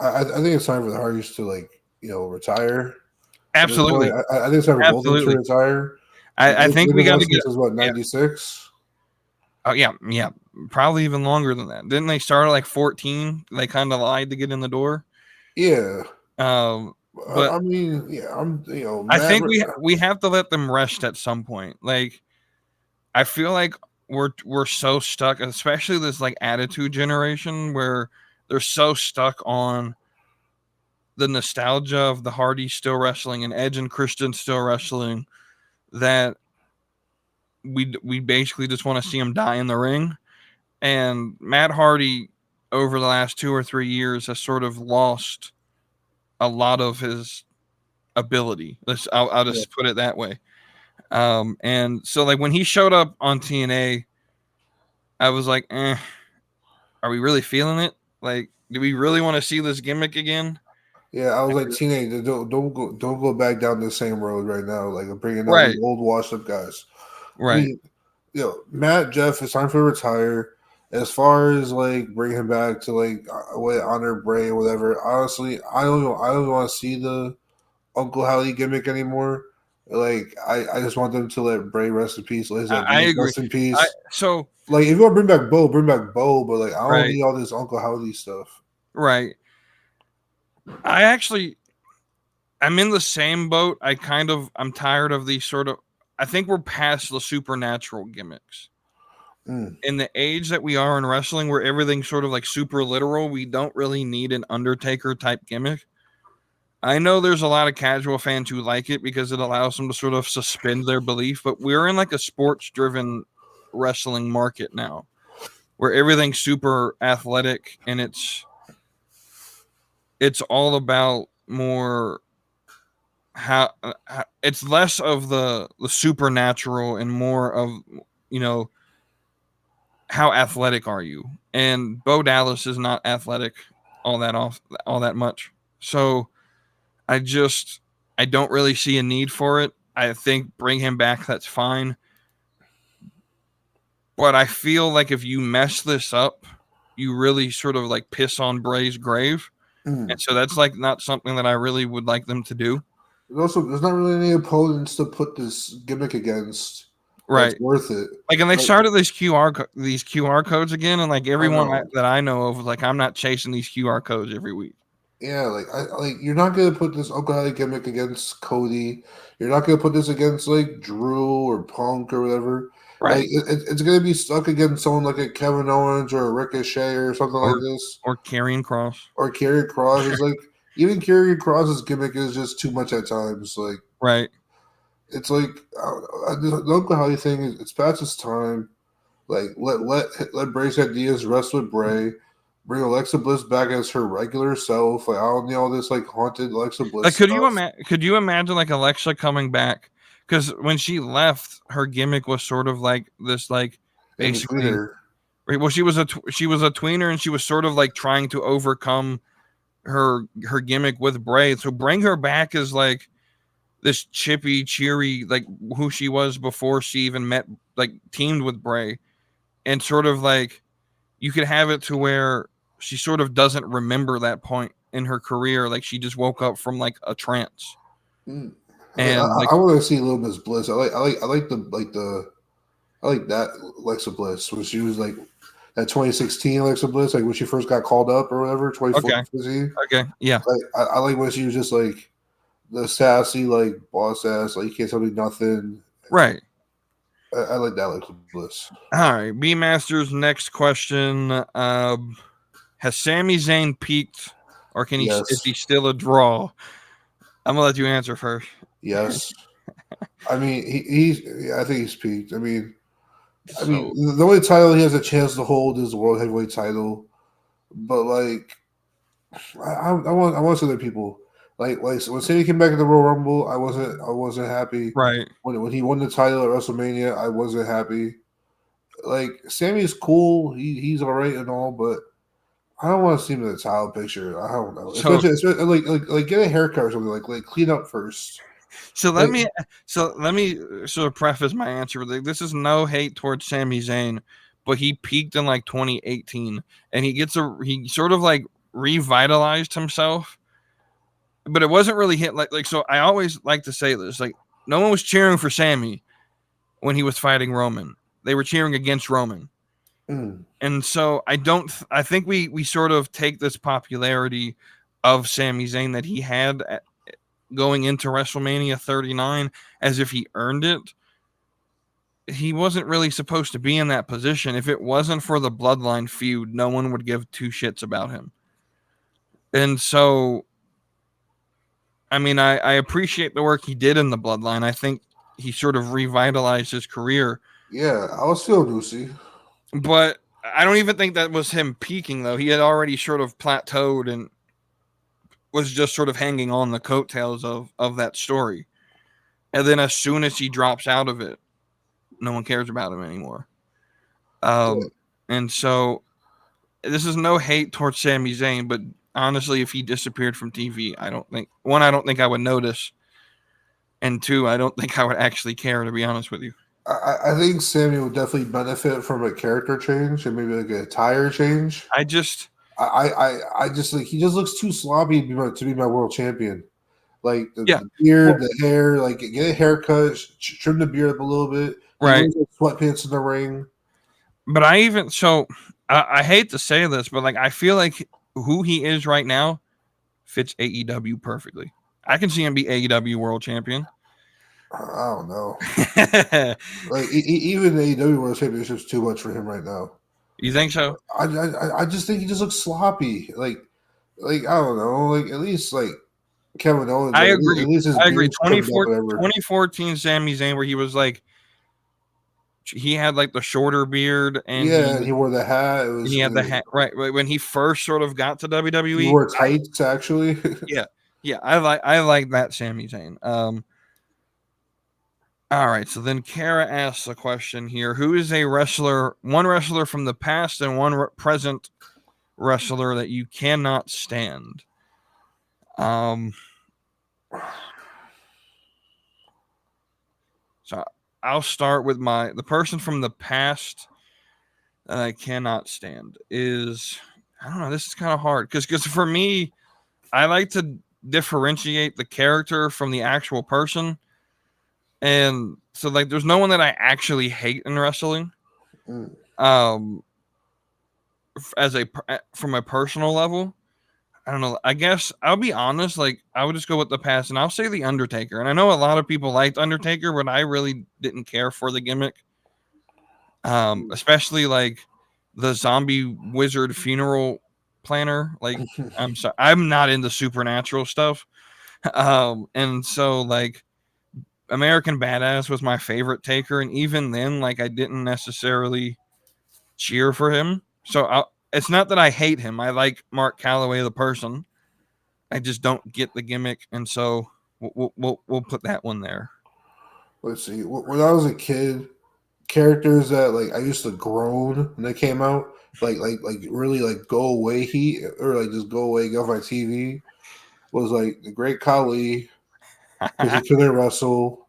S3: it's time for the Hardys to retire.
S2: Absolutely.
S3: I think it's time for both of them to retire.
S2: I think we got to get
S3: what 96.
S2: Oh yeah, probably even longer than that. Didn't they start at like 14? They kind of lied to get in the door.
S3: Yeah.
S2: But
S3: I mean, yeah,
S2: I think we have to let them rest at some point. Like, I feel like we're so stuck, especially this like attitude generation, where they're so stuck on the nostalgia of the Hardys still wrestling and Edge and Christian still wrestling, that we basically just want to see him die in the ring. And Matt Hardy over the last 2 or 3 years has sort of lost a lot of his ability. I'll just put it that way. And so like when he showed up on TNA, I was like, are we really feeling it? Like, do we really want to see this gimmick again?
S3: Yeah, I was like, TNA, don't go back down the same road right now. Like, I'm bringing out the old washed up guys.
S2: Right.
S3: I mean, Matt, Jeff, it's time for retire. As far as like bringing him back to like honor Brey or whatever, honestly, I don't want to see the Uncle Howdy gimmick anymore. Like, I just want them to let Brey rest in peace.
S2: I agree.
S3: Rest in peace.
S2: Like,
S3: if you want to bring back Bo, but like, I don't need all this Uncle Howdy stuff.
S2: Right. I'm in the same boat. I'm tired of these sort of. I think we're past the supernatural gimmicks. In the age that we are in wrestling, where everything's sort of like super literal, we don't really need an Undertaker type gimmick. I know there's a lot of casual fans who like it because it allows them to sort of suspend their belief, but we're in like a sports driven wrestling market now, where everything's super athletic and it's all about more how it's less of the supernatural and more of, you know, how athletic are you? And Bo Dallas is not athletic all that much. So I don't really see a need for it. I think bring him back, that's fine. But I feel like if you mess this up, you really sort of like piss on Bray's grave. And so that's like not something that I really would like them to do.
S3: There's not really any opponents to put this gimmick against.
S2: Right.
S3: That's worth it.
S2: Like, and they started these QR codes again, and like everyone that I know of was like, I'm not chasing these QR codes every week.
S3: Yeah, like you're not gonna put this Okada gimmick against Cody. You're not gonna put this against like Drew or Punk or whatever.
S2: Right.
S3: Like it's gonna be stuck against someone like a Kevin Owens or a Ricochet or something like this.
S2: Or Karrion Kross.
S3: Or Karrion Kross is like even Karrion Kross's gimmick is just too much at times. Like
S2: right.
S3: It's like the Okada thing is it's past its time. Like let Bray Diaz wrestle with Bray. Bring Alexa Bliss back as her regular self. Like I don't need all this like haunted Alexa Bliss.
S2: Like, could you imagine like Alexa coming back? Because when she left, her gimmick was sort of like this, like basically. Well, she was a tweener, and she was sort of like trying to overcome her gimmick with Bray. So bring her back as like this chippy, cheery, like who she was before she even teamed with Bray, and sort of like you could have it to where she sort of doesn't remember that point in her career, like she just woke up from like a trance.
S3: And
S2: I
S3: want to see Little Miss Bliss. I like that Alexa Bliss when she was like that 2016 Alexa Bliss, like when she first got called up or whatever. 2014.
S2: Okay, yeah.
S3: I like when she was just like the sassy, like boss ass, like you can't tell me nothing.
S2: Right.
S3: I like that Alexa Bliss.
S2: All right, B Masters. Next question: has Sammy Zayne peaked, or is he still a draw? I'm gonna let you answer first.
S3: Yes. I mean, I think he's peaked. I mean, the only title he has a chance to hold is the World Heavyweight title. But like, I want other people. Like when Sammy came back in the Royal Rumble, I wasn't happy.
S2: Right.
S3: When he won the title at WrestleMania, I wasn't happy. Like Sammy's cool, he's all right and all, but I don't want to see him in the title picture. I don't know. Especially like get a haircut or something. Like clean up first.
S2: So let me sort of preface my answer with this is no hate towards Sammy Zayne, but he peaked in like 2018, and he sort of like revitalized himself. But it wasn't really hit like so. I always like to say this: like no one was cheering for Sammy when he was fighting Roman. They were cheering against Roman, and so I think we sort of take this popularity of Sammy Zayne that he had going into WrestleMania 39 as if he earned it. He wasn't really supposed to be in that position. If it wasn't for the Bloodline feud, no one would give two shits about him. And so. I mean, I appreciate the work he did in the Bloodline. I think he sort of revitalized his career.
S3: Yeah, I was feeling Lucy.
S2: But I don't even think that was him peaking, though. He had already sort of plateaued and was just sort of hanging on the coattails of that story. And then as soon as he drops out of it, no one cares about him anymore. And so this is no hate towards Sami Zayn, but honestly, if he disappeared from TV, I don't think I would notice. And two, I don't think I would actually care, to be honest with you.
S3: I think Sammy would definitely benefit from a character change and maybe like a attire change. I just like he just looks too sloppy to be my world champion. Like the beard, the hair, like get a haircut, trim the beard up a little bit.
S2: Right.
S3: Sweatpants in the ring.
S2: But I hate to say this, but like I feel like who he is right now fits AEW perfectly. I can see him be AEW world champion.
S3: I don't know. Like even the AEW world champion is just too much for him right now.
S2: You think so?
S3: I just think he just looks sloppy. Like I don't know. Like at least like Kevin Owens.
S2: I agree.
S3: At least
S2: I agree. 2014 Sami Zayn, where he was like he had like the shorter beard, and
S3: and he wore the hat. It
S2: and
S3: was
S2: he had the hat right when he first sort of got to WWE.
S3: He wore tights, actually.
S2: Yeah, I like that Sammy Zayne. All right, so then Kara asks a question here: who is one wrestler from the past and one present wrestler that you cannot stand? So I'll start with the person from the past that I cannot stand is, I don't know, this is kind of hard because for me, I like to differentiate the character from the actual person. And so like there's no one that I actually hate in wrestling. From a personal level. I don't know. I guess I'll be honest. Like I would just go with the past, and I'll say the Undertaker. And I know a lot of people liked Undertaker, but I really didn't care for the gimmick. Especially like the zombie wizard funeral planner. Like I'm sorry, I'm not into supernatural stuff. And so like American Badass was my favorite Taker, and even then, like I didn't necessarily cheer for him. So it's not that I hate him. I like Mark Calloway the person. I just don't get the gimmick, and so we'll put that one there.
S3: Let's see. When I was a kid, characters that like I used to groan when they came out, like really like go away heat or like just go away, get off my TV, was like the Great Khali because he couldn't wrestle.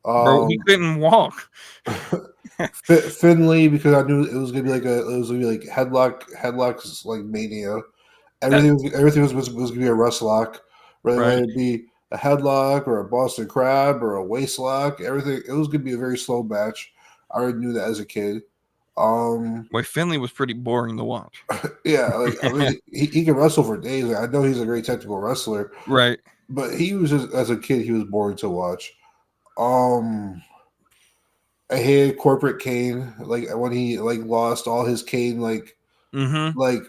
S2: Bro, he couldn't walk.
S3: Finley because I knew it was gonna be like headlocks like mania. Everything was gonna be a wrestle lock, whether it be a headlock or a Boston Crab or a waist lock. Everything it was gonna be a very slow match. I already knew that as a kid.
S2: Well, Finley was pretty boring to watch.
S3: Yeah, like I mean, he can wrestle for days. Like, I know he's a great technical wrestler,
S2: right?
S3: But he was just as a kid, he was boring to watch. I hated Corporate Kane, like when he like lost all his Kane like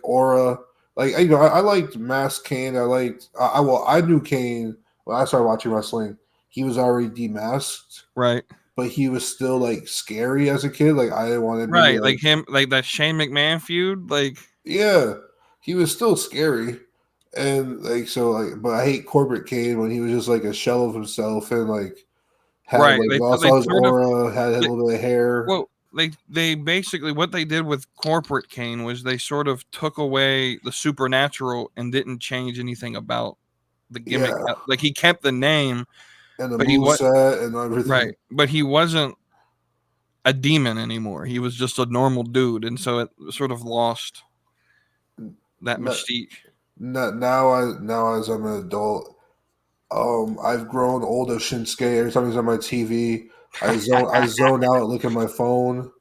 S3: aura. Like I liked Mask Kane. I knew Kane when I started watching wrestling. He was already demasked,
S2: right?
S3: But he was still like scary as a kid. Like I didn't want to
S2: be like him, like that Shane McMahon feud. Like
S3: he was still scary, and like so like. But I hate Corporate Kane when he was just like a shell of himself and like. Had lost all his aura, had a little bit of hair.
S2: Well, they basically what they did with Corporate Kane was they sort of took away the supernatural and didn't change anything about the gimmick. Yeah. Like he kept the name
S3: and the moveset and everything.
S2: Right, but he wasn't a demon anymore. He was just a normal dude, and so it sort of lost that mystique.
S3: Now as I'm an adult. I've grown old of Shinsuke. Every time he's on my TV, I zone out, look at my phone.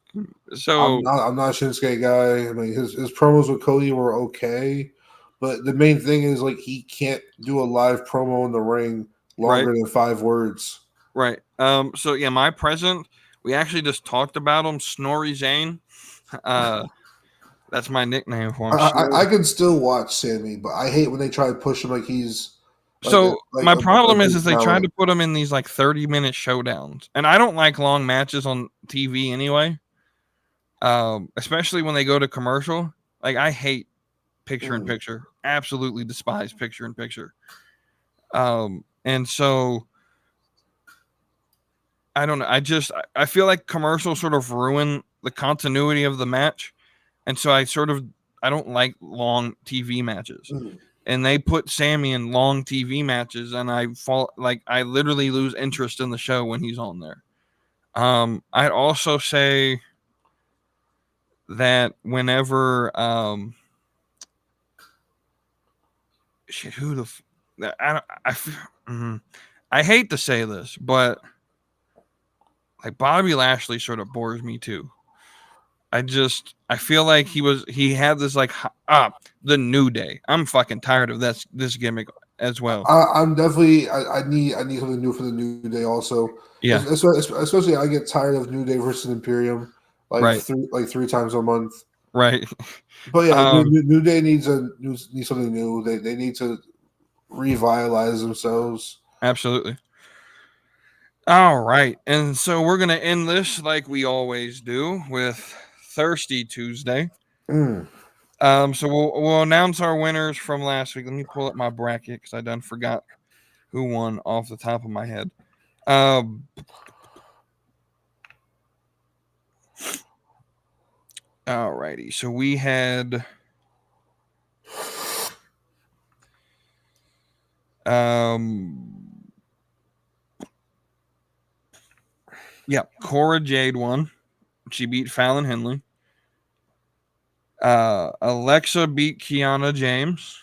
S2: So
S3: I'm not a Shinsuke guy. I mean, his promos with Cody were okay, but the main thing is like he can't do a live promo in the ring longer than 5 words.
S2: Right. So yeah, my present. We actually just talked about him, Snorri Zane. That's my nickname for him.
S3: I can still watch Sammy, but I hate when they try to push him like he's.
S2: My problem is they try to put him in these like 30-minute showdowns, and I don't like long matches on TV anyway. Especially when they go to commercial. Like I hate picture in picture. Absolutely despise picture in picture. And so I don't know. I feel like commercials sort of ruin the continuity of the match, and so I don't like long TV matches. And they put Sammy in long TV matches, and I literally lose interest in the show when he's on there. I'd also say that whenever I hate to say this, but like Bobby Lashley sort of bores me too. I feel like he had this like the New Day. I'm fucking tired of this gimmick as well.
S3: I'm definitely I need something new for the New Day also.
S2: Yeah,
S3: especially I get tired of New Day versus Imperium like 3 times a month.
S2: Right.
S3: But yeah, New Day needs something new. They need to revitalize themselves.
S2: Absolutely. All right. And so we're going to end this like we always do with Thirsty Tuesday. So we'll announce our winners from last week. Let me pull up my bracket because I done forgot who won off the top of my head. All righty. So we had Cora Jade won. She beat Fallon Henley. Alexa beat Kiana James.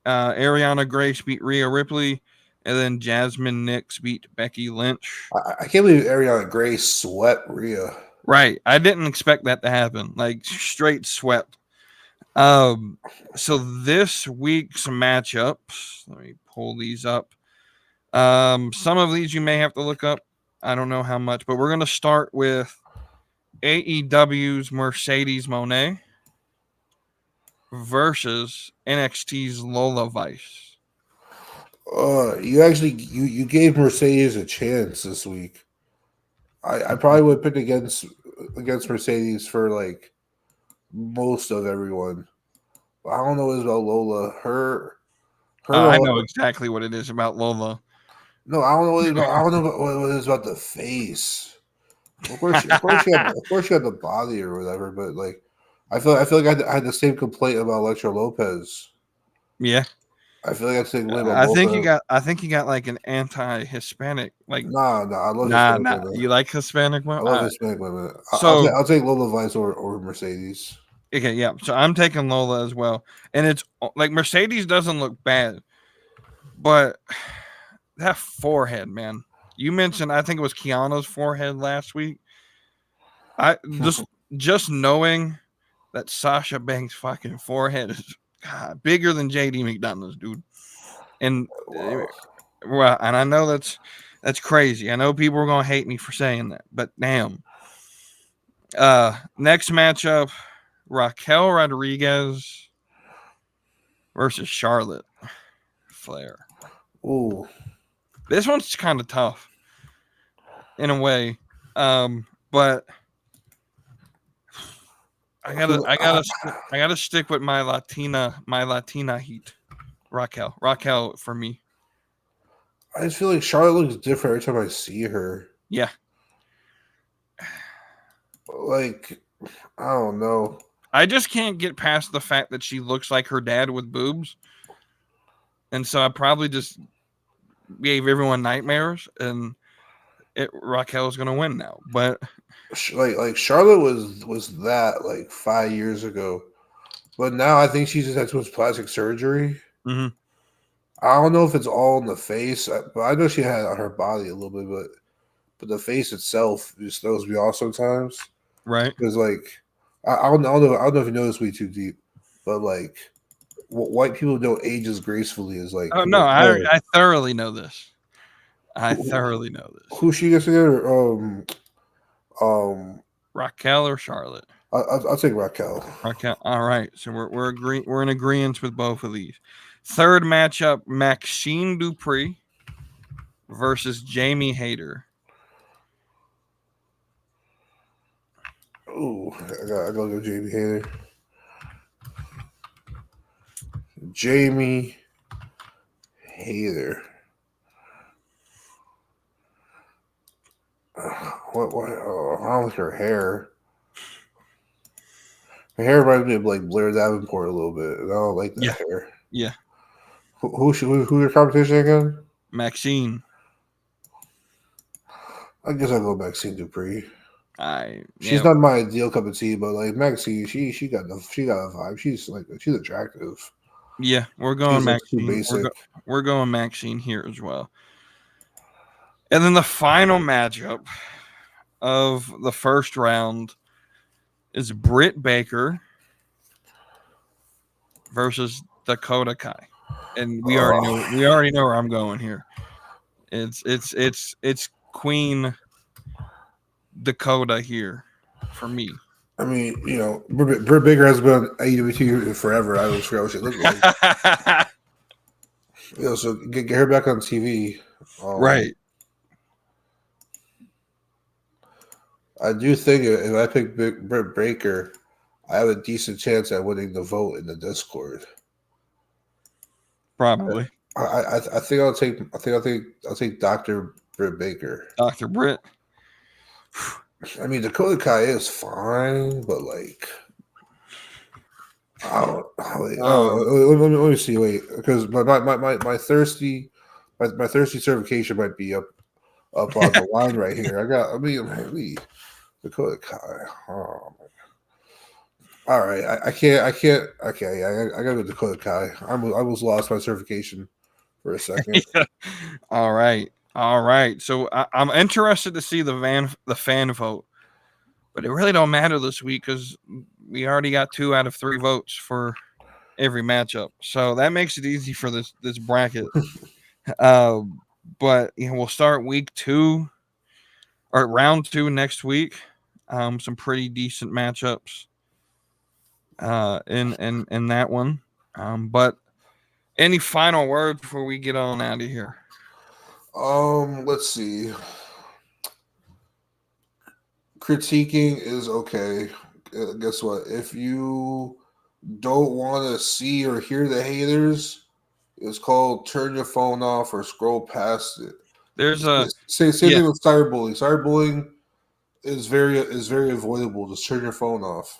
S2: Ariana Grace beat Rhea Ripley. And then Jasmine Nix beat Becky Lynch.
S3: I can't believe Ariana Grace swept Rhea.
S2: Right. I didn't expect that to happen. Like, straight swept. So this week's matchups, let me pull these up. Some of these you may have to look up. I don't know how much, but we're going to start with AEW's Mercedes Moné versus NXT's Lola Vice.
S3: You gave Mercedes a chance this week. I probably would pick against Mercedes for like most of everyone. But I don't know what it is about Lola.
S2: I know exactly what it is about Lola.
S3: No, I don't know what it is about. I don't know what it is about the face. Of course, she had the body or whatever, but like, I feel like I had the same complaint about Elektra Lopez.
S2: Yeah,
S3: I feel like I said about
S2: I think you got like an anti-Hispanic like.
S3: Nah, I love Hispanic women.
S2: You like Hispanic women?
S3: I love Hispanic women.
S2: So
S3: I'll take Lola Vice or Mercedes.
S2: Okay, yeah. So I'm taking Lola as well, and it's like Mercedes doesn't look bad, but that forehead, man. You mentioned, I think it was Kiana's forehead last week. I just knowing that Sasha Banks' fucking forehead is bigger than JD McDonough's, dude. And well, and I know that's crazy. I know people are gonna hate me for saying that, but damn. Next matchup, Raquel Rodriguez versus Charlotte Flair.
S3: Ooh.
S2: This one's kind of tough in a way. But I gotta stick with my Latina heat. Raquel for me.
S3: I just feel like Charlotte looks different every time I see her.
S2: Yeah.
S3: Like, I don't know.
S2: I just can't get past the fact that she looks like her dad with boobs. And so I probably just gave everyone nightmares, and Raquel's going to win now. But
S3: like Charlotte was that like 5 years ago. But now I think she just had too much plastic surgery.
S2: Mm-hmm.
S3: I don't know if it's all in the face, but I know she had on her body a little bit, but the face itself just throws me off sometimes.
S2: Right.
S3: Because like I don't know if you know this WeTooDeep, but like white people don't age as gracefully as like.
S2: Oh no, I thoroughly know this. I thoroughly know this.
S3: Who she gets together?
S2: Raquel or Charlotte?
S3: I'll take Raquel.
S2: Raquel. All right. So we're in agreement with both of these. Third matchup: Maxine Dupree versus Jamie Hayter.
S3: Ooh, I gotta go Jamie Hayter. Jamie Hayter. What? Oh, I don't like her hair. Her hair reminds me of like Blair Davenport a little bit. And I don't like that hair.
S2: Yeah.
S3: Who's your competition again?
S2: Maxine.
S3: I guess I'll go Maxine Dupree.
S2: She's
S3: not my ideal cup of tea, but like Maxine, she got a vibe. She's attractive.
S2: Yeah, we're going Maxine.
S3: Like
S2: we're going Maxine here as well. And then the final matchup of the first round is Britt Baker versus Dakota Kai. And we already know where I'm going here. It's Queen Dakota here for me.
S3: I mean, you know, Britt Baker has been on AEW forever. I always forgot what she looked like. So get her back on TV.
S2: Right.
S3: I do think if I pick Britt Baker, I have a decent chance at winning the vote in the Discord.
S2: Probably.
S3: I think I'll take Dr. Britt Baker.
S2: Dr. Britt.
S3: I mean, Dakota Kai is fine, but like, let me see. Wait, because my thirsty certification might be up on the line right here. I mean, Dakota Kai. Oh, all right, I can't. Okay, I gotta go Dakota Kai. I almost lost my certification for a second.
S2: All right. So I'm interested to see the fan vote, but it really don't matter this week because we already got 2 out of 3 votes for every matchup, so that makes it easy for this bracket. But we'll start week 2 or round 2 next week. Some pretty decent matchups in that one. But any final words before we get on out of here?
S3: Let's see. Critiquing is okay. Guess what? If you don't want to see or hear the haters, it's called turn your phone off or scroll past it.
S2: There's
S3: same thing with cyberbullying. Cyberbullying is very avoidable. Just turn your phone off.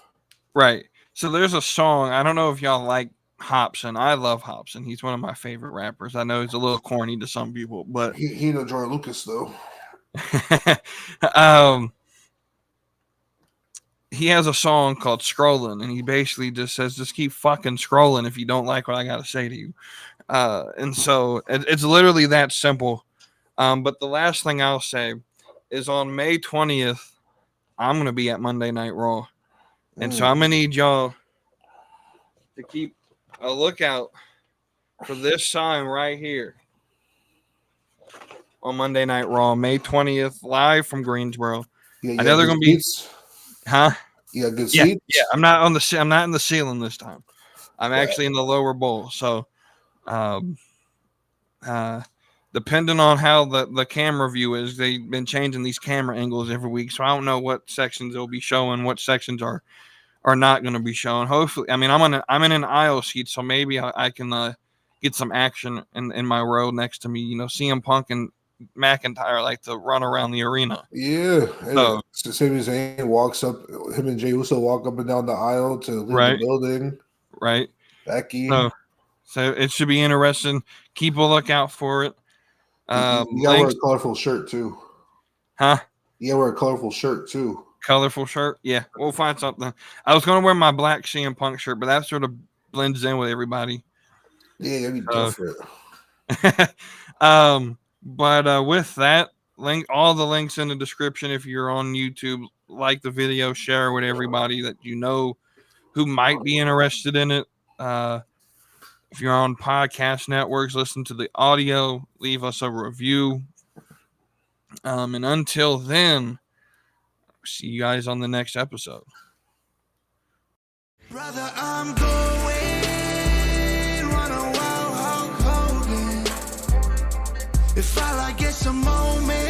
S2: Right. So there's a song. I don't know if y'all like Hobson. I love Hobson. He's one of my favorite rappers. I know he's a little corny to some people, but
S3: he no Jordan Lucas though.
S2: He has a song called Scrolling, and he basically just says, just keep fucking scrolling if you don't like what I got to say to you. And so it's literally that simple. But the last thing I'll say is on May 20th, I'm going to be at Monday Night Raw. And so I'm going to need y'all to keep a lookout for this sign right here on Monday Night Raw, May 20th, live from Greensboro. I know they're going to be... Huh?
S3: Yeah, good seats.
S2: Yeah. I'm not in the ceiling this time. I'm actually in the lower bowl. So, depending on how the camera view is, they've been changing these camera angles every week. So I don't know what sections they'll be showing, what sections are not going to be shown. Hopefully, I mean, I'm in an aisle seat, so maybe I can get some action in my row next to me. CM Punk and McIntyre like to run around the arena.
S3: Yeah. So Sammy Zayne walks up, him and Jey Uso walk up and down the aisle to leave the building.
S2: Right.
S3: Becky.
S2: So it should be interesting. Keep a lookout for it.
S3: You gotta wear a colorful shirt too.
S2: Huh?
S3: You gotta wear a colorful shirt too.
S2: Colorful shirt? Yeah, we'll find something. I was gonna wear my black CM Punk shirt, but that sort of blends in with everybody.
S3: Yeah, it'd be different.
S2: But with that, all the links in the description. If you're on YouTube, like the video, share with everybody that you know who might be interested in it. If you're on podcast networks, listen to the audio, leave us a review. And until then, see you guys on the next episode.
S1: Brother, I'm going, run a wild Hulk Hogan. If I like get some moment.